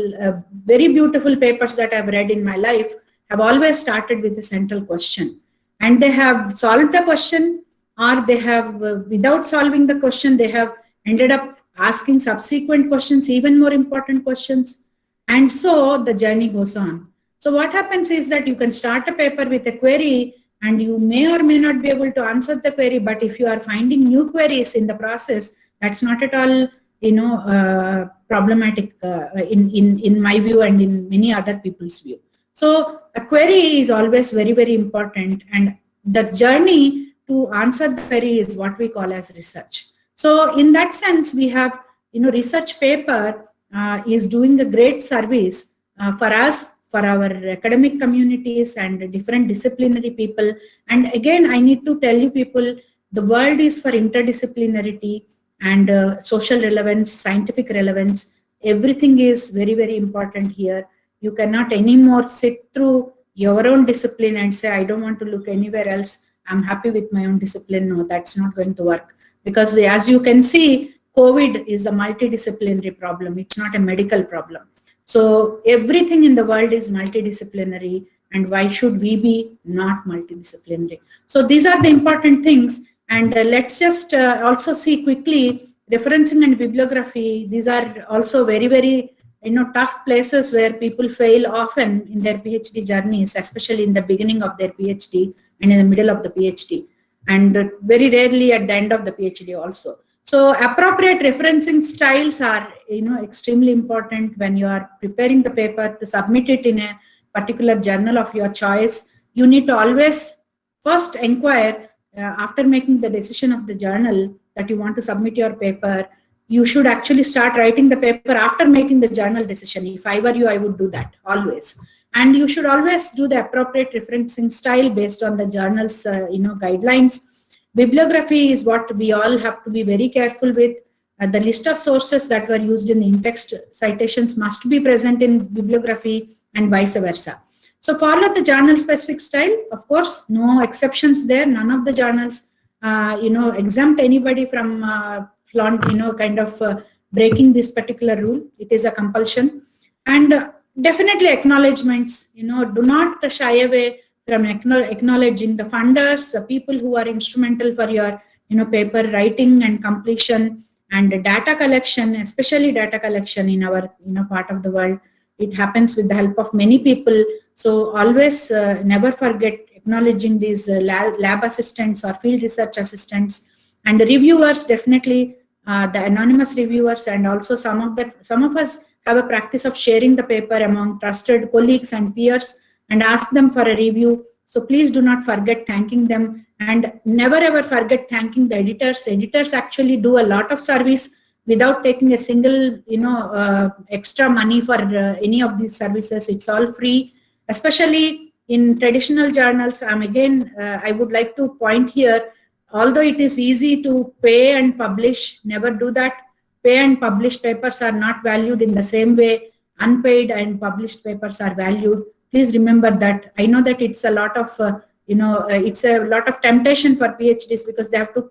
very beautiful papers that I've read in my life have always started with a central question. And they have solved the question, or they have, without solving the question, they have ended up asking subsequent questions, even more important questions. And so the journey goes on. So what happens is that you can start a paper with a query and you may or may not be able to answer the query, but if you are finding new queries in the process, that's not at all, problematic in my view and in many other people's view. So a query is always very, very important, and the journey to answer the query is what we call as research. So in that sense, we have, research paper is doing a great service for us, for our academic communities and different disciplinary people. And again, I need to tell you people, the world is for interdisciplinarity and social relevance, scientific relevance. Everything is very, very important here. You cannot anymore sit through your own discipline and say, I don't want to look anywhere else. I'm happy with my own discipline. No, that's not going to work. Because as you can see, COVID is a multidisciplinary problem. It's not a medical problem. So everything in the world is multidisciplinary, and why should we be not multidisciplinary? So these are the important things. And let's just also see quickly referencing and bibliography. These are also very, very tough places where people fail often in their PhD journeys, especially in the beginning of their PhD and in the middle of the PhD, and very rarely at the end of the PhD also. So appropriate referencing styles are extremely important when you are preparing the paper to submit it in a particular journal of your choice. You need to always first inquire after making the decision of the journal that you want to submit your paper. You should actually start writing the paper after making the journal decision. If I were you, I would do that always. And you should always do the appropriate referencing style based on the journal's guidelines. Bibliography is what we all have to be very careful with. The list of sources that were used in the in-text citations must be present in bibliography and vice versa. So follow the journal-specific style. Of course, no exceptions there. None of the journals, exempt anybody from breaking this particular rule. It is a compulsion. And definitely acknowledgements. Do not shy away from acknowledging the funders, the people who are instrumental for your paper writing and completion, and data collection, especially data collection in our part of the world. It happens with the help of many people. So always never forget acknowledging these lab assistants or field research assistants, and the reviewers, definitely the anonymous reviewers, and also some of us have a practice of sharing the paper among trusted colleagues and peers and ask them for a review. So please do not forget thanking them, and never ever forget thanking the editors. Editors actually do a lot of service without taking a single extra money for any of these services. It's all free, especially in traditional journals. I would like to point here, although it is easy to pay and publish, never do that. Pay and published papers are not valued in the same way unpaid and published papers are valued. Please remember that. I know that it's a lot of it's a lot of temptation for PhDs because they have to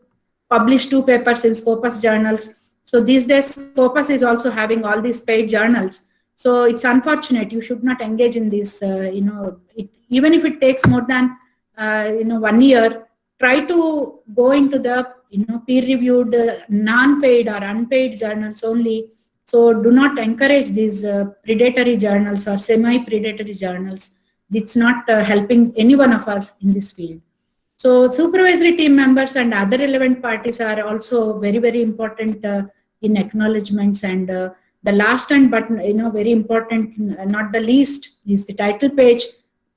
publish 2 papers in Scopus journals. So these days Scopus is also having all these paid journals. So it's unfortunate. You should not engage in this. Even if it takes more than 1 year, try to go into the peer-reviewed, non-paid or unpaid journals only. So do not encourage these predatory journals or semi-predatory journals. It's not helping any one of us in this field. So supervisory team members and other relevant parties are also very, very important in acknowledgements, and The last and but very important, not the least, is the title page.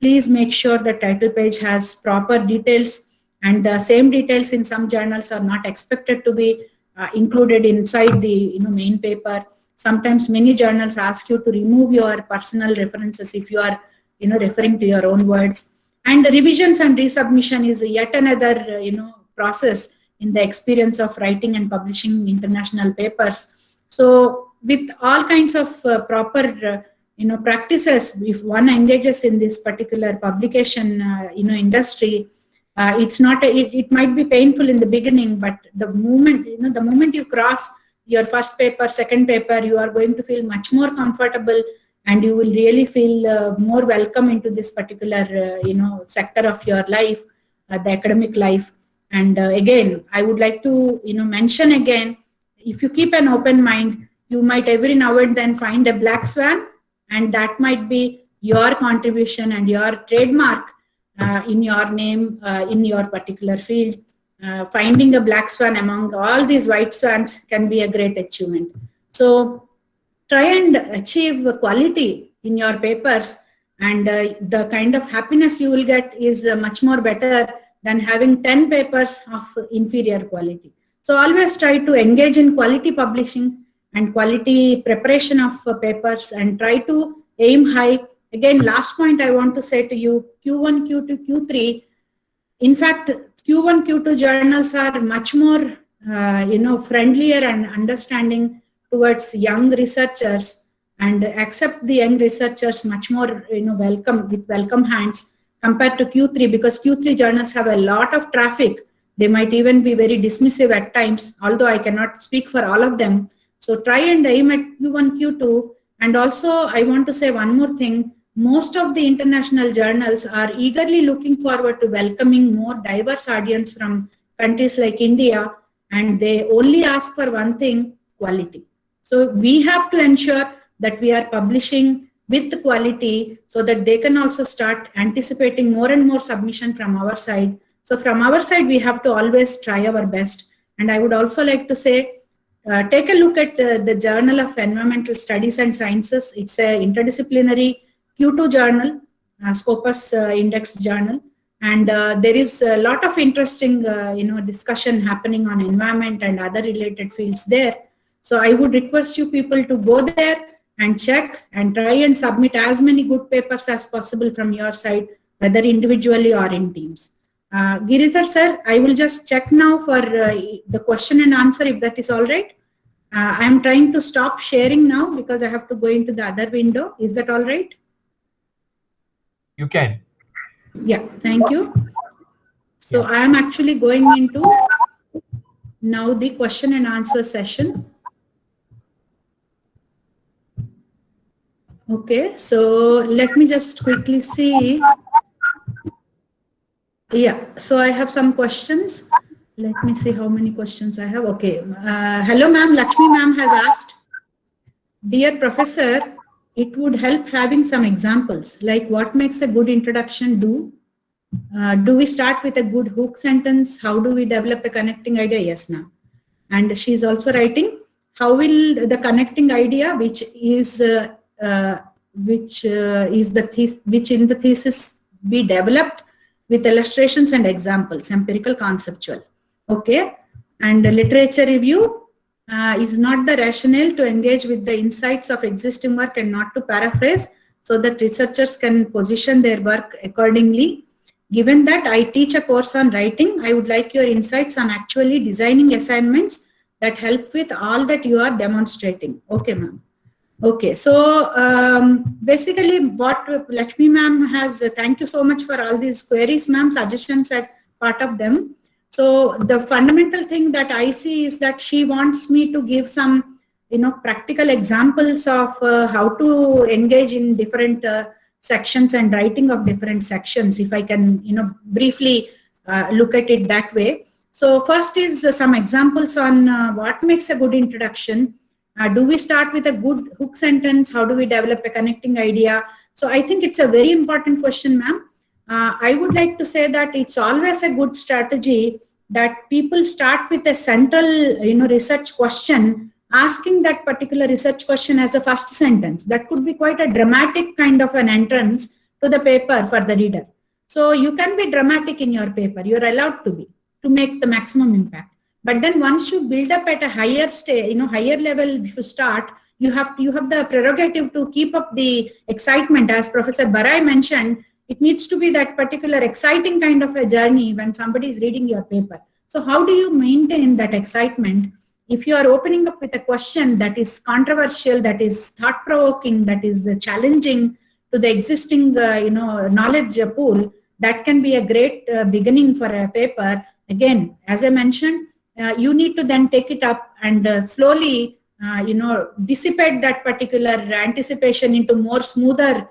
Please make sure the title page has proper details, and the same details in some journals are not expected to be included inside the main paper. Sometimes many journals ask you to remove your personal references if you are referring to your own words. And the revisions and resubmission is yet another process in the experience of writing and publishing international papers. So with all kinds of proper practices, if one engages in this particular publication industry, it's not it might be painful in the beginning, but the moment you cross your first paper, second paper, you are going to feel much more comfortable, and you will really feel more welcome into this particular sector of your life, the academic life. And again, I would like to mention again, if you keep an open mind, you might every now and then find a black swan, and that might be your contribution and your trademark in your name, in your particular field. Finding a black swan among all these white swans can be a great achievement. So try and achieve quality in your papers, and the kind of happiness you will get is much more better than having 10 papers of inferior quality. So always try to engage in quality publishing and quality preparation of papers, and try to aim high. Again, last point I want to say to you, Q1, Q2, Q3, in fact, Q1, Q2 journals are much more friendlier and understanding towards young researchers, and accept the young researchers much more with welcome hands compared to Q3, because Q3 journals have a lot of traffic. They might even be very dismissive at times, although I cannot speak for all of them. So try and aim at Q1, Q2. And also I want to say one more thing. Most of the international journals are eagerly looking forward to welcoming more diverse audience from countries like India, and they only ask for one thing: quality. So we have to ensure that we are publishing with quality, so that they can also start anticipating more and more submission from our side. So from our side, we have to always try our best. And I would also like to say, take a look at the Journal of Environmental Studies and Sciences. It's an interdisciplinary Q2 journal, Scopus Index journal, and there is a lot of interesting discussion happening on environment and other related fields there. So I would request you people to go there and check and try and submit as many good papers as possible from your side, whether individually or in teams. Giridhar sir, I will just check now for the question and answer, if that is all right. I am trying to stop sharing now because I have to go into the other window. Is that all right? You can. Yeah, thank you. So I am actually going into now the question and answer session. Okay, so let me just quickly see. Yeah, so I have some questions. Let me see how many questions I have. Okay, hello ma'am, Lakshmi ma'am has asked, dear professor, it would help having some examples, like what makes a good introduction do? Do we start with a good hook sentence? How do we develop a connecting idea? Yes, ma'am. And she's also writing, how will the connecting idea, which in the thesis be developed with illustrations and examples, empirical, conceptual. Okay. And literature review is not the rationale to engage with the insights of existing work and not to paraphrase, so that researchers can position their work accordingly. Given that I teach a course on writing, I would like your insights on actually designing assignments that help with all that you are demonstrating. Okay, ma'am. Okay, so basically what Lakshmi ma'am has, thank you so much for all these queries, ma'am, suggestions are part of them. So the fundamental thing that I see is that she wants me to give some, practical examples of how to engage in different sections and writing of different sections, if I can, briefly look at it that way. So first is some examples on what makes a good introduction. Do we start with a good hook sentence? How do we develop a connecting idea? So I think it's a very important question, ma'am. I would like to say that it's always a good strategy that people start with a central, research question asking that particular research question as a first sentence. That could be quite a dramatic kind of an entrance to the paper for the reader. So you can be dramatic in your paper. You're allowed to be, to make the maximum impact. But then once you build up at a higher stage, higher level, if you start, you have the prerogative to keep up the excitement. As Professor Barai mentioned, it needs to be that particular exciting kind of a journey when somebody is reading your paper. So how do you maintain that excitement if you are opening up with a question that is controversial, that is thought-provoking, that is challenging to the existing knowledge pool? That can be a great beginning for a paper. Again, as I mentioned, you need to then take it up and slowly dissipate that particular anticipation into more smoother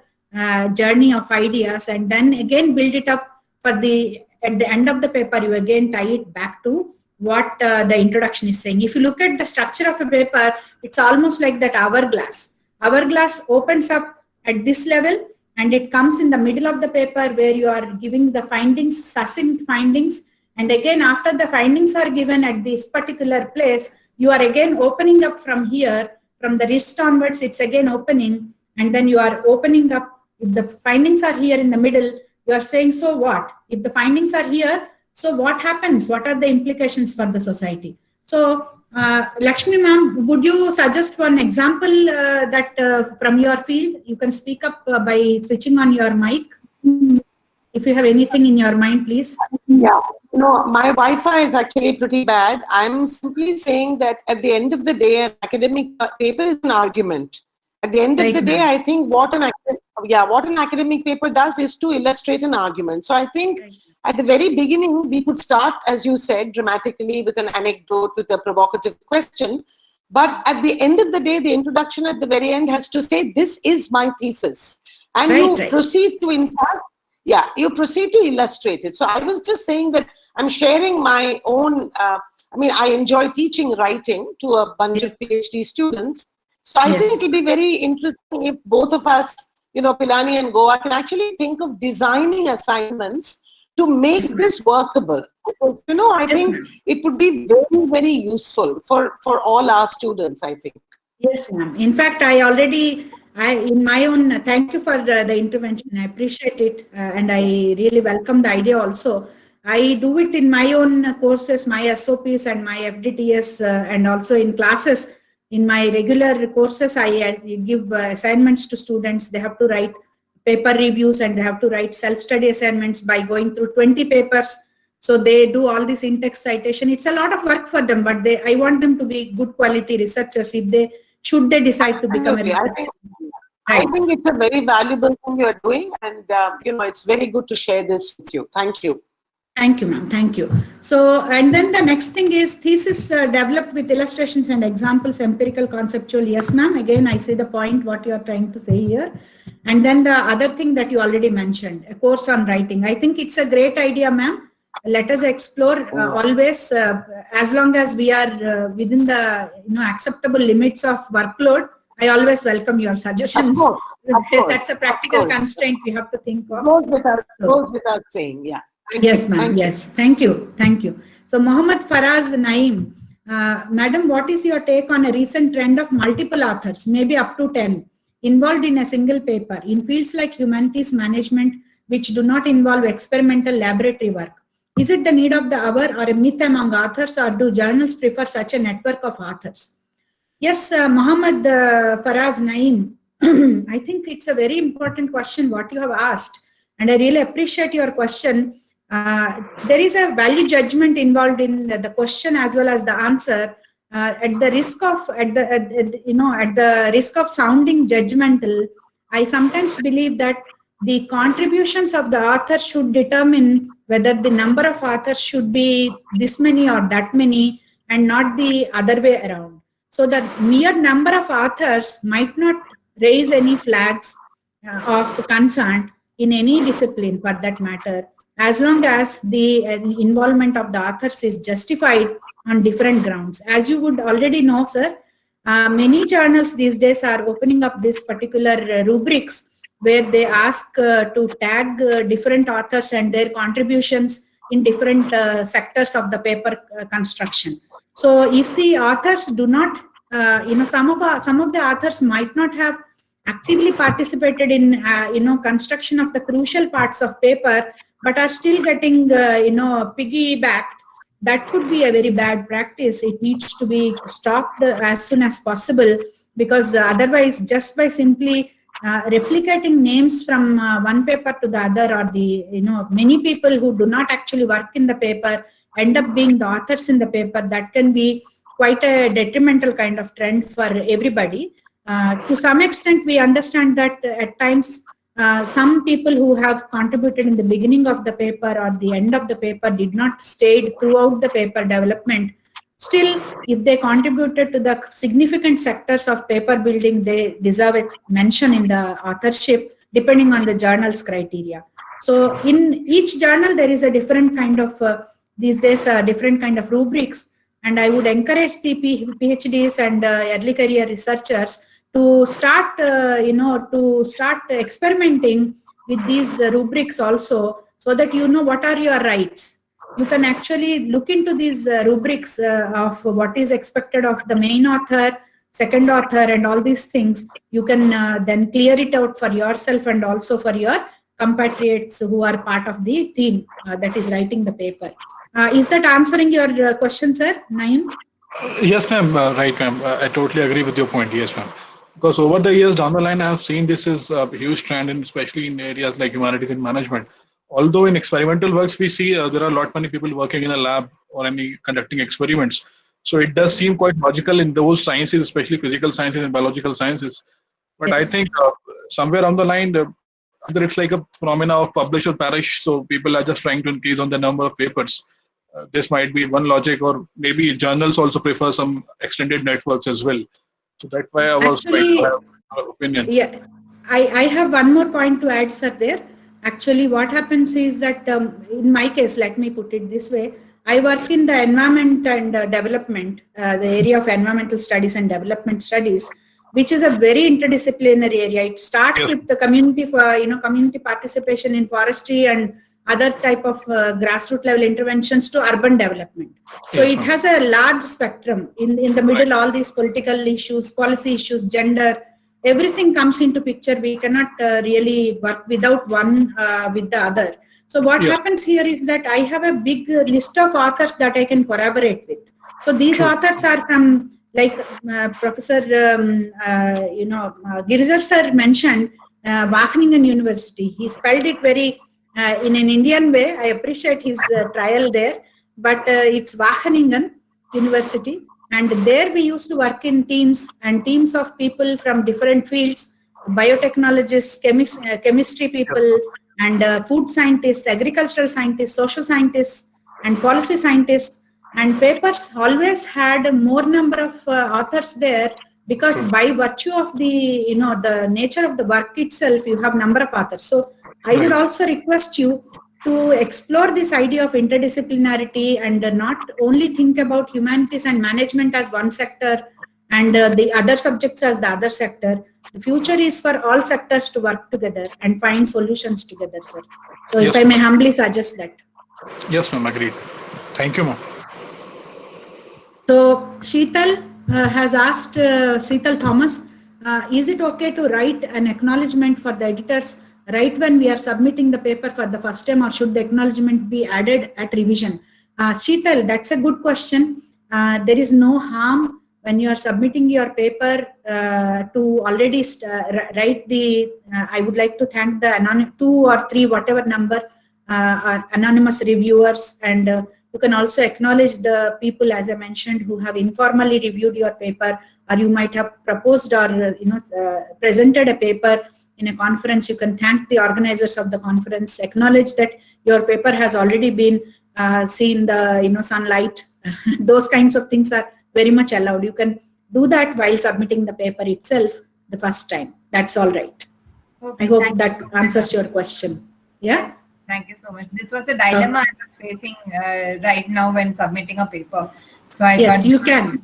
journey of ideas, and then again build it up at the end of the paper. You again tie it back to what the introduction is saying. If you look at the structure of a paper, it's almost like that hourglass. Hourglass opens up at this level and it comes in the middle of the paper where you are giving the findings, succinct findings. And again, after the findings are given at this particular place, you are again opening up from here, from the wrist onwards, it's again opening. And then you are opening up. If the findings are here in the middle, you are saying, so what? If the findings are here, so what happens? What are the implications for the society? So, Lakshmi ma'am, would you suggest one example that from your field? You can speak up by switching on your mic. If you have anything in your mind, please. Yeah, my Wi-Fi is actually pretty bad. I'm simply saying that at the end of the day, an academic paper is an argument. At the end of the day, I think what an academic paper does is to illustrate an argument. So I think at the very beginning, we could start, as you said, dramatically with an anecdote, with a provocative question. But at the end of the day, the introduction at the very end has to say, this is my thesis. And you proceed to, in fact, you proceed to illustrate it. So I was just saying that I'm sharing my own, I enjoy teaching writing to a bunch of PhD students. So I think it'll be very interesting if both of us, Pilani and Goa, can actually think of designing assignments to make this workable. Because, I think it would be very, very useful for all our students, I think. Yes, ma'am. In fact, in my own, thank you for the intervention. I appreciate it. And I really welcome the idea also. I do it in my own courses, my SOPs and my FDTS, and also in classes. In my regular courses, I give assignments to students. They have to write paper reviews and they have to write self-study assignments by going through 20 papers. So they do all this in-text citation. It's a lot of work for them, but I want them to be good quality researchers should they decide to become a researcher. I think it's a very valuable thing you're doing, and it's very good to share this with you. Thank you. Thank you, ma'am. Thank you. So, and then the next thing is thesis developed with illustrations and examples, empirical, conceptual. Yes, ma'am. Again, I see the point, what you are trying to say here. And then the other thing that you already mentioned, a course on writing. I think it's a great idea, ma'am. Let us explore always, as long as we are within the acceptable limits of workload. I always welcome your suggestions. Of course, that's a practical constraint we have to think of. Goes without saying, yeah. Yes, ma'am. Yes, thank you. Thank you. So, Mohammad Faraz Naeem, madam, what is your take on a recent trend of multiple authors, maybe up to 10, involved in a single paper in fields like humanities management, which do not involve experimental laboratory work? Is it the need of the hour or a myth among authors, or do journals prefer such a network of authors? Yes, Mohammad Faraz Naeem, I think it's a very important question what you have asked, and I really appreciate your question. There is a value judgment involved in the question as well as the answer. At the risk of sounding judgmental, I sometimes believe that the contributions of the author should determine whether the number of authors should be this many or that many, and not the other way around. So the mere number of authors might not raise any flags of concern in any discipline for that matter, as long as the involvement of the authors is justified on different grounds. As you would already know, sir, many journals these days are opening up this particular rubrics where they ask to tag different authors and their contributions in different sectors of the paper construction. So if the authors do not some of the authors might not have actively participated in construction of the crucial parts of paper, but are still getting piggybacked. That could be a very bad practice. It needs to be stopped as soon as possible, because otherwise, just by simply replicating names from one paper to the other, or the many people who do not actually work in the paper end up being the authors in the paper, that can be quite a detrimental kind of trend for everybody. To some extent, we understand that at times some people who have contributed in the beginning of the paper or the end of the paper did not stay throughout the paper development. Still, if they contributed to the significant sectors of paper building, they deserve a mention in the authorship, depending on the journal's criteria. So in each journal, there is a different kind of, these days, different kind of rubrics. And I would encourage the PhDs and early career researchers to start, experimenting with these rubrics also, so that you know what are your rights. You can actually look into these rubrics of what is expected of the main author, second author, and all these things. You can then clear it out for yourself and also for your compatriots who are part of the team that is writing the paper. Is that answering your question, sir? Naeem? Yes, ma'am. Right, ma'am. I totally agree with your point. Yes, ma'am. Because over the years down the line, I have seen this is a huge trend, and especially in areas like humanities and management. Although in experimental works, we see there are a lot many people working in a lab or any conducting experiments. So it does seem quite logical in those sciences, especially physical sciences and biological sciences. But I Yes. think somewhere on the line, either it's like a phenomena of publish or perish. So people are just trying to increase on the number of papers. This might be one logic, or maybe journals also prefer some extended networks as well. So that's why I was trying to Actually, have an opinion. yeah, I have one more point to add, sir, there. Actually, what happens is that in my case, let me put it this way, I work in the environment and development, the area of environmental studies and development studies, which is a very interdisciplinary area. It starts Yes. with the community community participation in forestry and other type of grassroots level interventions to urban development. So Yes, it ma'am. has a large spectrum. In the middle, all these political issues, policy issues, gender, everything comes into picture. We cannot really work without one with the other. So what Yes. happens here is that I have a big list of authors that I can collaborate with. So these True. authors are from, like Professor Giridhar sir mentioned, Wageningen University. He spelled it very in an Indian way. I appreciate his trial there, but it's Wageningen University. And there we used to work in teams, and teams of people from different fields, biotechnologists, chemistry people, and food scientists, agricultural scientists, social scientists, and policy scientists. And papers always had more number of authors there, because by virtue of the the nature of the work itself, you have number of authors. So I would Right. also request you to explore this idea of interdisciplinarity, and not only think about humanities and management as one sector and the other subjects as the other sector. The future is for all sectors to work together and find solutions together, sir. So if Yes, I may ma'am. humbly suggest that. Yes, ma'am. Agreed. Thank you, ma'am. So Sheetal has asked, Sheetal Thomas, is it okay to write an acknowledgement for the editors right when we are submitting the paper for the first time, or should the acknowledgement be added at revision? Sheetal, that's a good question. There is no harm when you are submitting your paper to already write the, I would like to thank the 2 or 3, whatever number, are anonymous reviewers, and you can also acknowledge the people, as I mentioned, who have informally reviewed your paper, or you might have proposed or presented a paper in a conference. You can thank the organizers of the conference, acknowledge that your paper has already been seen the sunlight. Those kinds of things are very much allowed. You can do that while submitting the paper itself the first time. That's all right. Okay, I hope thank that you. answers your question. Yeah. Yes, thank you so much. This was a dilemma I was facing right now when submitting a paper. So I Yes, thought, you can.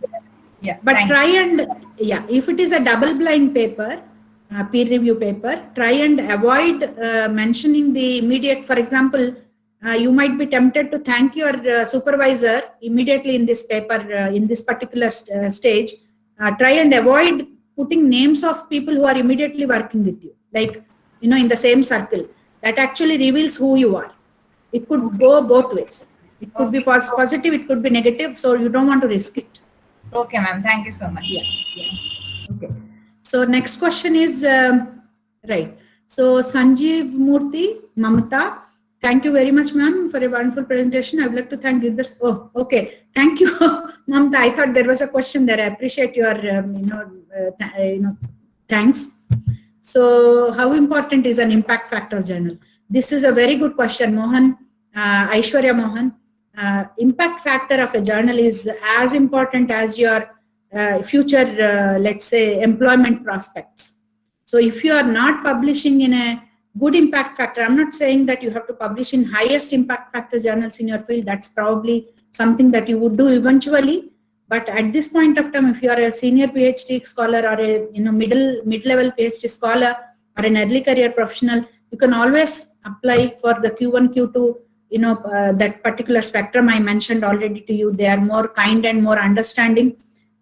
yeah, But thank try you. and, yeah, if it is a double blind paper, peer review paper, try and avoid mentioning the immediate. For example, you might be tempted to thank your supervisor immediately in this paper, in this particular stage. try and avoid putting names of people who are immediately working with you, like, in the same circle. That actually reveals who you are. It could go both ways. It could be positive, it could be negative, so you don't want to risk it. Okay, ma'am. Thank you so much. Yeah. Okay. So next question is, right. So Sanjeev Murthy, Mamata, thank you very much, ma'am, for a wonderful presentation. I would like to thank you. Oh, okay. Thank you, Mamata. I thought there was a question there. I appreciate your, thanks. So how important is an impact factor journal? This is a very good question, Mohan, Aishwarya Mohan. Impact factor of a journal is as important as your future, let's say, employment prospects. So if you are not publishing in a good impact factor, I'm not saying that you have to publish in highest impact factor journals in your field. That's probably something that you would do eventually. But at this point of time, if you are a senior PhD scholar or a mid-level PhD scholar or an early career professional, you can always apply for the Q1, Q2, that particular spectrum I mentioned already to you. They are more kind and more understanding.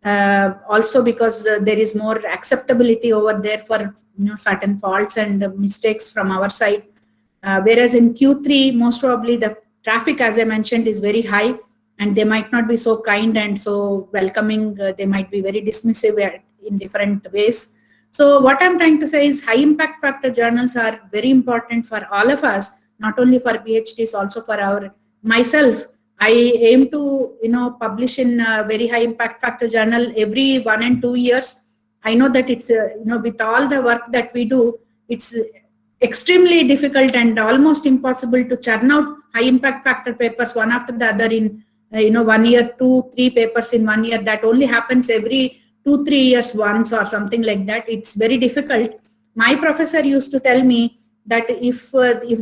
Also because there is more acceptability over there for certain faults and mistakes from our side. Whereas in Q3, most probably the traffic, as I mentioned, is very high, and they might not be so kind and so welcoming. They might be very dismissive in different ways. So what I'm trying to say is high impact factor journals are very important for all of us, not only for PhDs, also for myself. I aim to, publish in a very high impact factor journal every 1 and 2 years. I know that it's, with all the work that we do, it's extremely difficult and almost impossible to churn out high impact factor papers one after the other in, 1 year, 2, 3 papers in 1 year. That only happens every 2, 3 years once or something like that. It's very difficult. My professor used to tell me that if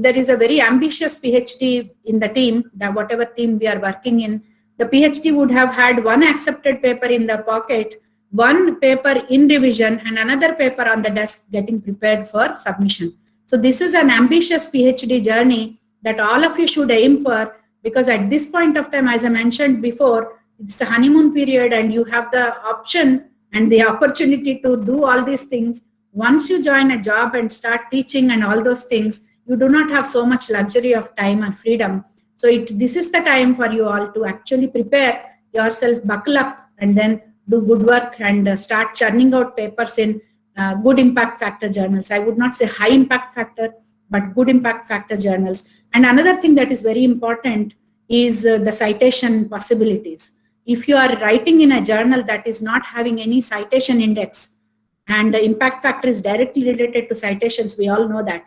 there is a very ambitious PhD in the team, that whatever team we are working in, the PhD would have had one accepted paper in the pocket, one paper in revision, and another paper on the desk getting prepared for submission. So this is an ambitious PhD journey that all of you should aim for, because at this point of time, as I mentioned before, it's a honeymoon period and you have the option and the opportunity to do all these things. Once you join a job and start teaching and all those things, you do not have so much luxury of time and freedom. So this is the time for you all to actually prepare yourself, buckle up, and then do good work and start churning out papers in good impact factor journals. I would not say high impact factor, but good impact factor journals. And another thing that is very important is the citation possibilities. If you are writing in a journal that is not having any citation index, and the impact factor is directly related to citations, we all know that.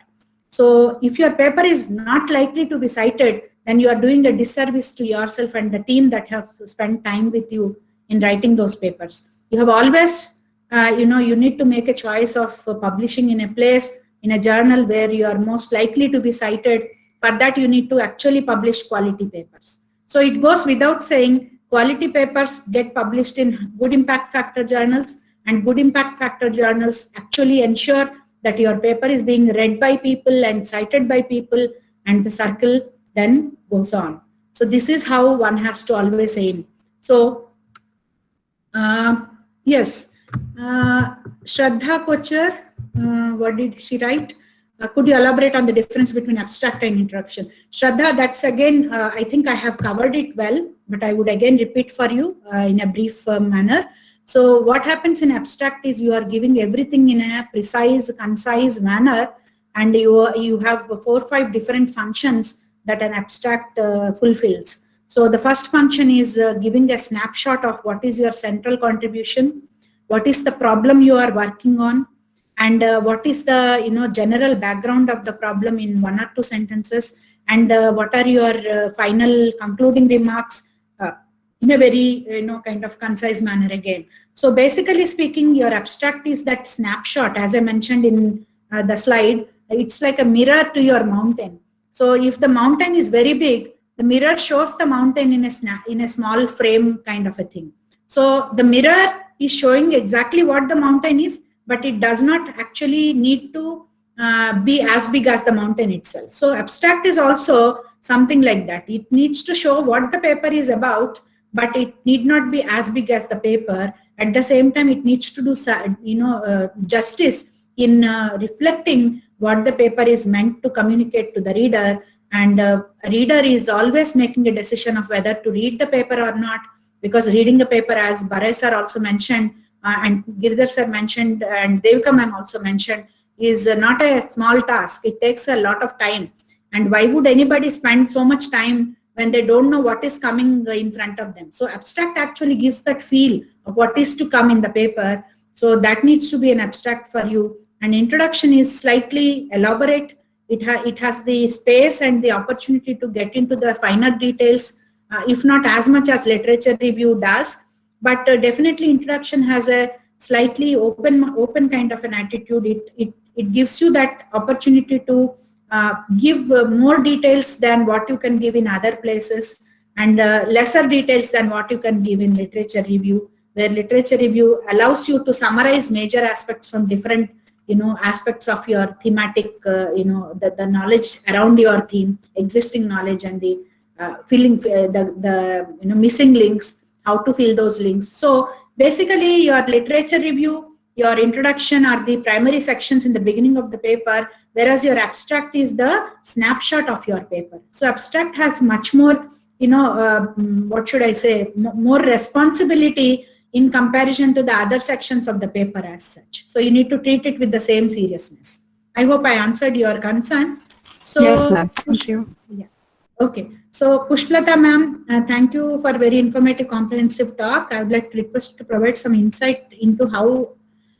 So if your paper is not likely to be cited, then you are doing a disservice to yourself and the team that have spent time with you in writing those papers. You have always, you need to make a choice of publishing in a place, in a journal where you are most likely to be cited. For that, you need to actually publish quality papers. So it goes without saying, quality papers get published in good impact factor journals, and good impact factor journals actually ensure that your paper is being read by people and cited by people, and the circle then goes on. So this is how one has to always aim. So yes, Shraddha Kochar, what did she write? Could you elaborate on the difference between abstract and introduction? Shraddha, that's again, I think I have covered it well, but I would again repeat for you in a brief manner. So what happens in abstract is you are giving everything in a precise, concise manner, and you have 4 or 5 different functions that an abstract fulfills. So the first function is giving a snapshot of what is your central contribution, what is the problem you are working on, and what is the general background of the problem in 1 or 2 sentences, and what are your final concluding remarks in a very kind of concise manner again. So basically speaking, your abstract is that snapshot, as I mentioned in the slide. It's like a mirror to your mountain. So if the mountain is very big, the mirror shows the mountain in a small frame kind of a thing. So the mirror is showing exactly what the mountain is, but it does not actually need to be as big as the mountain itself. So abstract is also something like that. It needs to show what the paper is about, but it need not be as big as the paper. at the same time it needs to do justice in reflecting what the paper is meant to communicate to the reader. And a reader is always making a decision of whether to read the paper or not, because reading the paper, as Barai sir also mentioned, and Girdhar sir mentioned, and Devika ma'am also mentioned, is not a small task. It takes a lot of time. And why would anybody spend so much time when they don't know what is coming in front of them? So abstract actually gives that feel of what is to come in the paper. So that needs to be an abstract for you. And introduction is slightly elaborate. It has the space and the opportunity to get into the finer details, if not as much as literature review does. But definitely introduction has a slightly open kind of an attitude. It gives you that opportunity to give more details than what you can give in other places, and lesser details than what you can give in literature review, where literature review allows you to summarize major aspects from different aspects of your thematic, the knowledge around your theme, existing knowledge, and the filling the missing links, how to fill those links. So basically your literature review, your introduction are the primary sections in the beginning of the paper, whereas your abstract is the snapshot of your paper. So abstract has much more, what should I say, more responsibility in comparison to the other sections of the paper as such. So you need to treat it with the same seriousness. I hope I answered your concern. So, yes, ma'am. Thank you. Yeah. Okay. So Pushpalata ma'am, thank you for very informative, comprehensive talk. I would like to request to provide some insight into how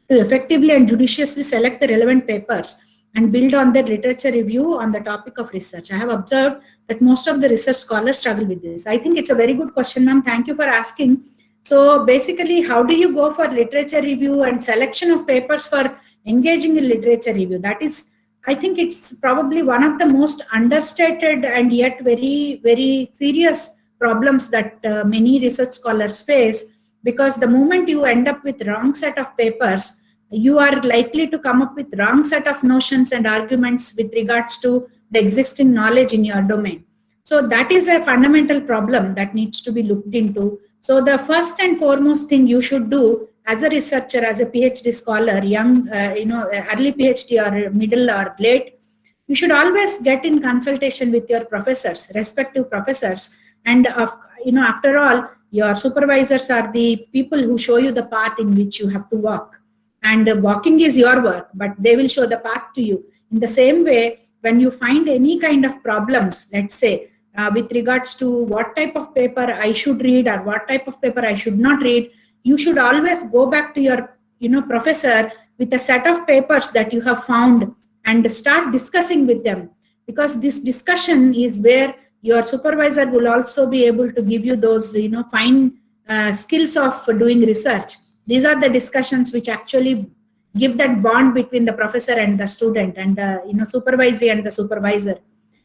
to effectively and judiciously select the relevant papers and build on their literature review on the topic of research. I have observed that most of the research scholars struggle with this. I think it's a very good question, ma'am. Thank you for asking. So basically, how do you go for literature review and selection of papers for engaging in literature review? That is, I think it's probably one of the most understated and yet very, very serious problems that many research scholars face, because the moment you end up with wrong set of papers, you are likely to come up with wrong set of notions and arguments with regards to the existing knowledge in your domain. So that is a fundamental problem that needs to be looked into. So the first and foremost thing you should do as a researcher, as a PhD scholar, young, early PhD or middle or late, you should always get in consultation with your professors, respective professors. And after all, your supervisors are the people who show you the path in which you have to walk. And walking is your work, but they will show the path to you. In the same way, when you find any kind of problems, let's say, with regards to what type of paper I should read or what type of paper I should not read, you should always go back to your professor with a set of papers that you have found and start discussing with them, because this discussion is where your supervisor will also be able to give you those fine skills of doing research. These are the discussions which actually give that bond between the professor and the student, and the supervisee and the supervisor.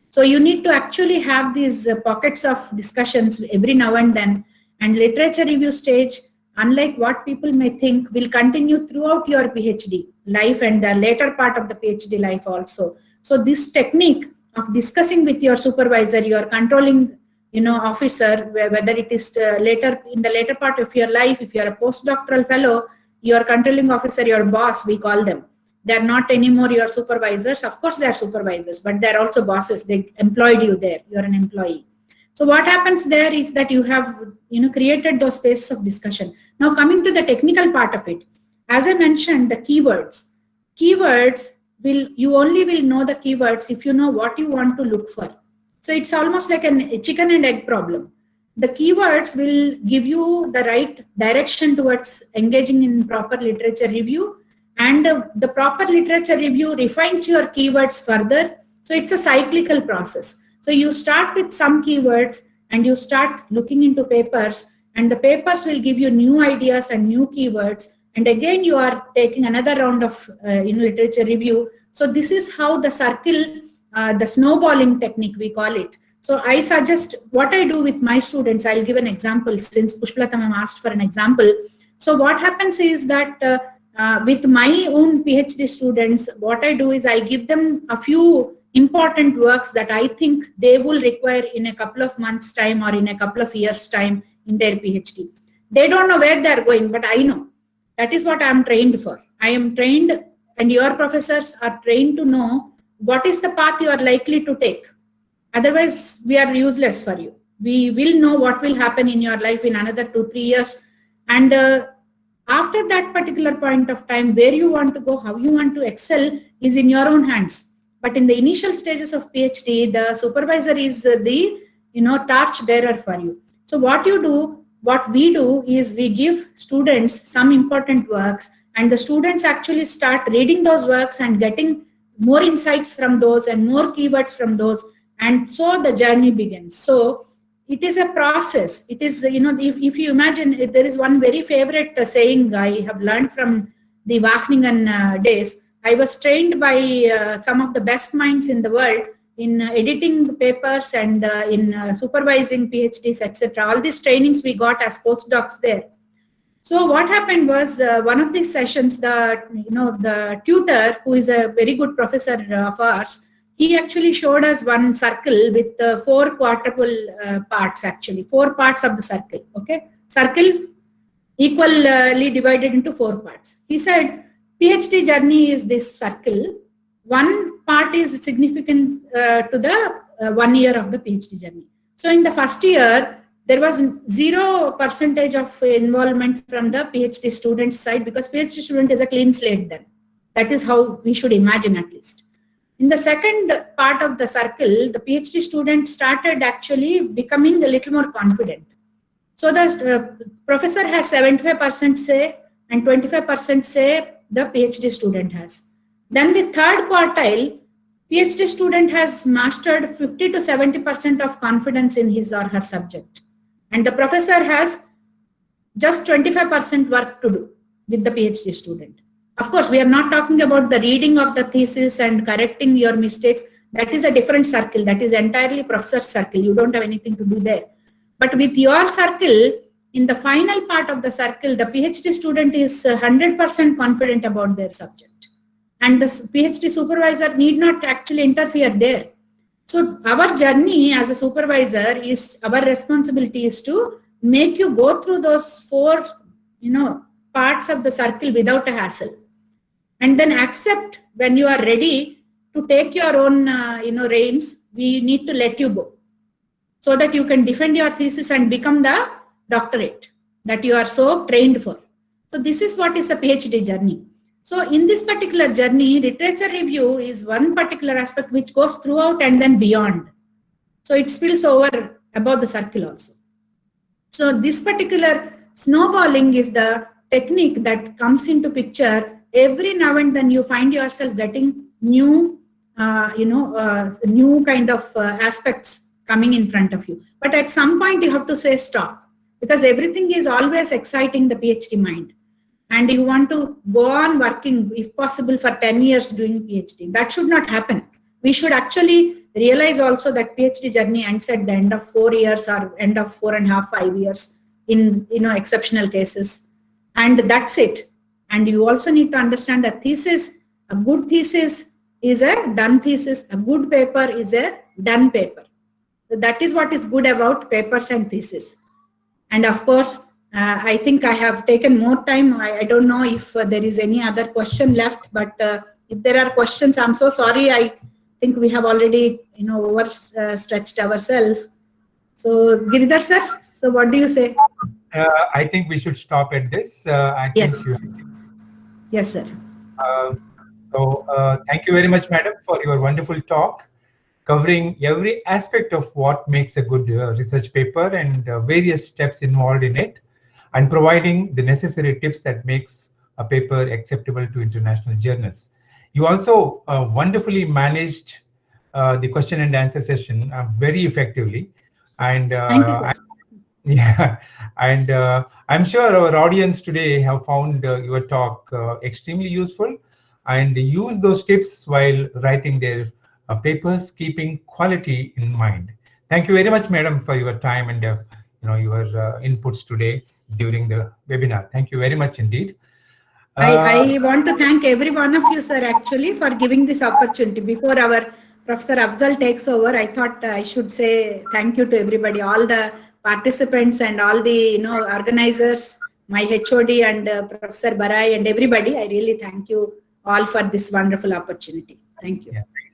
So you need to actually have these pockets of discussions every now and then. And literature review stage, unlike what people may think, will continue throughout your PhD life and the later part of the PhD life also. So this technique of discussing with your supervisor, your controlling officer, whether it is later in the later part of your life, if you are a postdoctoral fellow, your controlling officer, your boss, we call them. They're not anymore your supervisors. Of course, they're supervisors, but they're also bosses. They employed you there. You're an employee. So what happens there is that you have created those spaces of discussion. Now coming to the technical part of it, as I mentioned, the keywords. Keywords you only will know the keywords if you know what you want to look for. So it's almost like a chicken and egg problem. The keywords will give you the right direction towards engaging in proper literature review, and the proper literature review refines your keywords further. So it's a cyclical process. So you start with some keywords and you start looking into papers, and the papers will give you new ideas and new keywords. And again, you are taking another round of literature review. So this is how the circle, the snowballing technique, we call it. So I suggest what I do with my students. I'll give an example since Pushpalata ma'am asked for an example. So what happens is that with my own PhD students, what I do is I give them a few important works that I think they will require in a couple of months' time or in a couple of years' time in their PhD. They don't know where they're going, but I know. That is what I'm trained for. I am trained, and your professors are trained to know what is the path you are likely to take. Otherwise, we are useless for you. We will know what will happen in your life in another 2-3 years. And after that particular point of time, where you want to go, how you want to excel is in your own hands. But in the initial stages of PhD, the supervisor is the torch bearer for you. So what we do is we give students some important works, and the students actually start reading those works and getting more insights from those and more keywords from those, and so the journey begins. So it is a process. It is, if you imagine, there is one very favorite saying I have learned from the Wageningen days. I was trained by some of the best minds in the world in editing papers and in supervising PhDs, etc. All these trainings we got as postdocs there. So what happened was one of these sessions, the tutor, who is a very good professor of ours, he actually showed us one circle with 4 quadruple parts, actually 4 parts of the circle. Okay, circle equally divided into 4 parts. He said, PhD journey is this circle. One part is significant to the 1 year of the PhD journey. So in the first year, there was 0% of involvement from the PhD student's side, because PhD student is a clean slate then. That is how we should imagine, at least. In the second part of the circle, the PhD student started actually becoming a little more confident. So the professor has 75% say and 25% say the PhD student has. Then the third quartile, PhD student has mastered 50 to 70% of confidence in his or her subject. And the professor has just 25% work to do with the PhD student. Of course, we are not talking about the reading of the thesis and correcting your mistakes. That is a different circle. That is entirely professor's circle. You don't have anything to do there. But with your circle, in the final part of the circle, the PhD student is 100% confident about their subject. And the PhD supervisor need not actually interfere there. So our journey as a supervisor is, our responsibility is to make you go through those 4, parts of the circle without a hassle. And then accept when you are ready to take your own, reins, we need to let you go, so that you can defend your thesis and become the doctorate that you are so trained for. So this is what is a PhD journey. So in this particular journey, literature review is one particular aspect which goes throughout and then beyond. So it spills over above the circle also. So this particular snowballing is the technique that comes into picture. Every now and then you find yourself getting new, new kind of aspects coming in front of you. But at some point you have to say stop, because everything is always exciting the PhD mind. And you want to go on working, if possible, for 10 years doing PhD. That should not happen. We should actually realize also that PhD journey ends at the end of 4 years or end of 4.5, 5 years in exceptional cases. And that's it. And you also need to understand that thesis, a good thesis is a done thesis, a good paper is a done paper. So that is what is good about papers and thesis. And of course, I think I have taken more time. I don't know if there is any other question left, but if there are questions, I'm so sorry. I think we have already, overstretched ourselves. So Giridhar sir, so what do you say? I think we should stop at this. Yes. Yes, sir. Thank you very much, madam, for your wonderful talk, covering every aspect of what makes a good research paper and various steps involved in it, and providing the necessary tips that makes a paper acceptable to international journals. You also wonderfully managed the question and answer session very effectively. And thank you, sir. Yeah, and I'm sure our audience today have found your talk extremely useful, and use those tips while writing their papers, keeping quality in mind. Thank you very much, madam, for your time and your inputs today during the webinar. Thank you very much indeed. I want to thank every one of you, sir, actually, for giving this opportunity. Before our Professor Afzal takes over, I thought I should say thank you to everybody, all the participants and all the organizers, my HOD and Professor Barai and everybody. I really thank you all for this wonderful opportunity. Thank you. Yeah.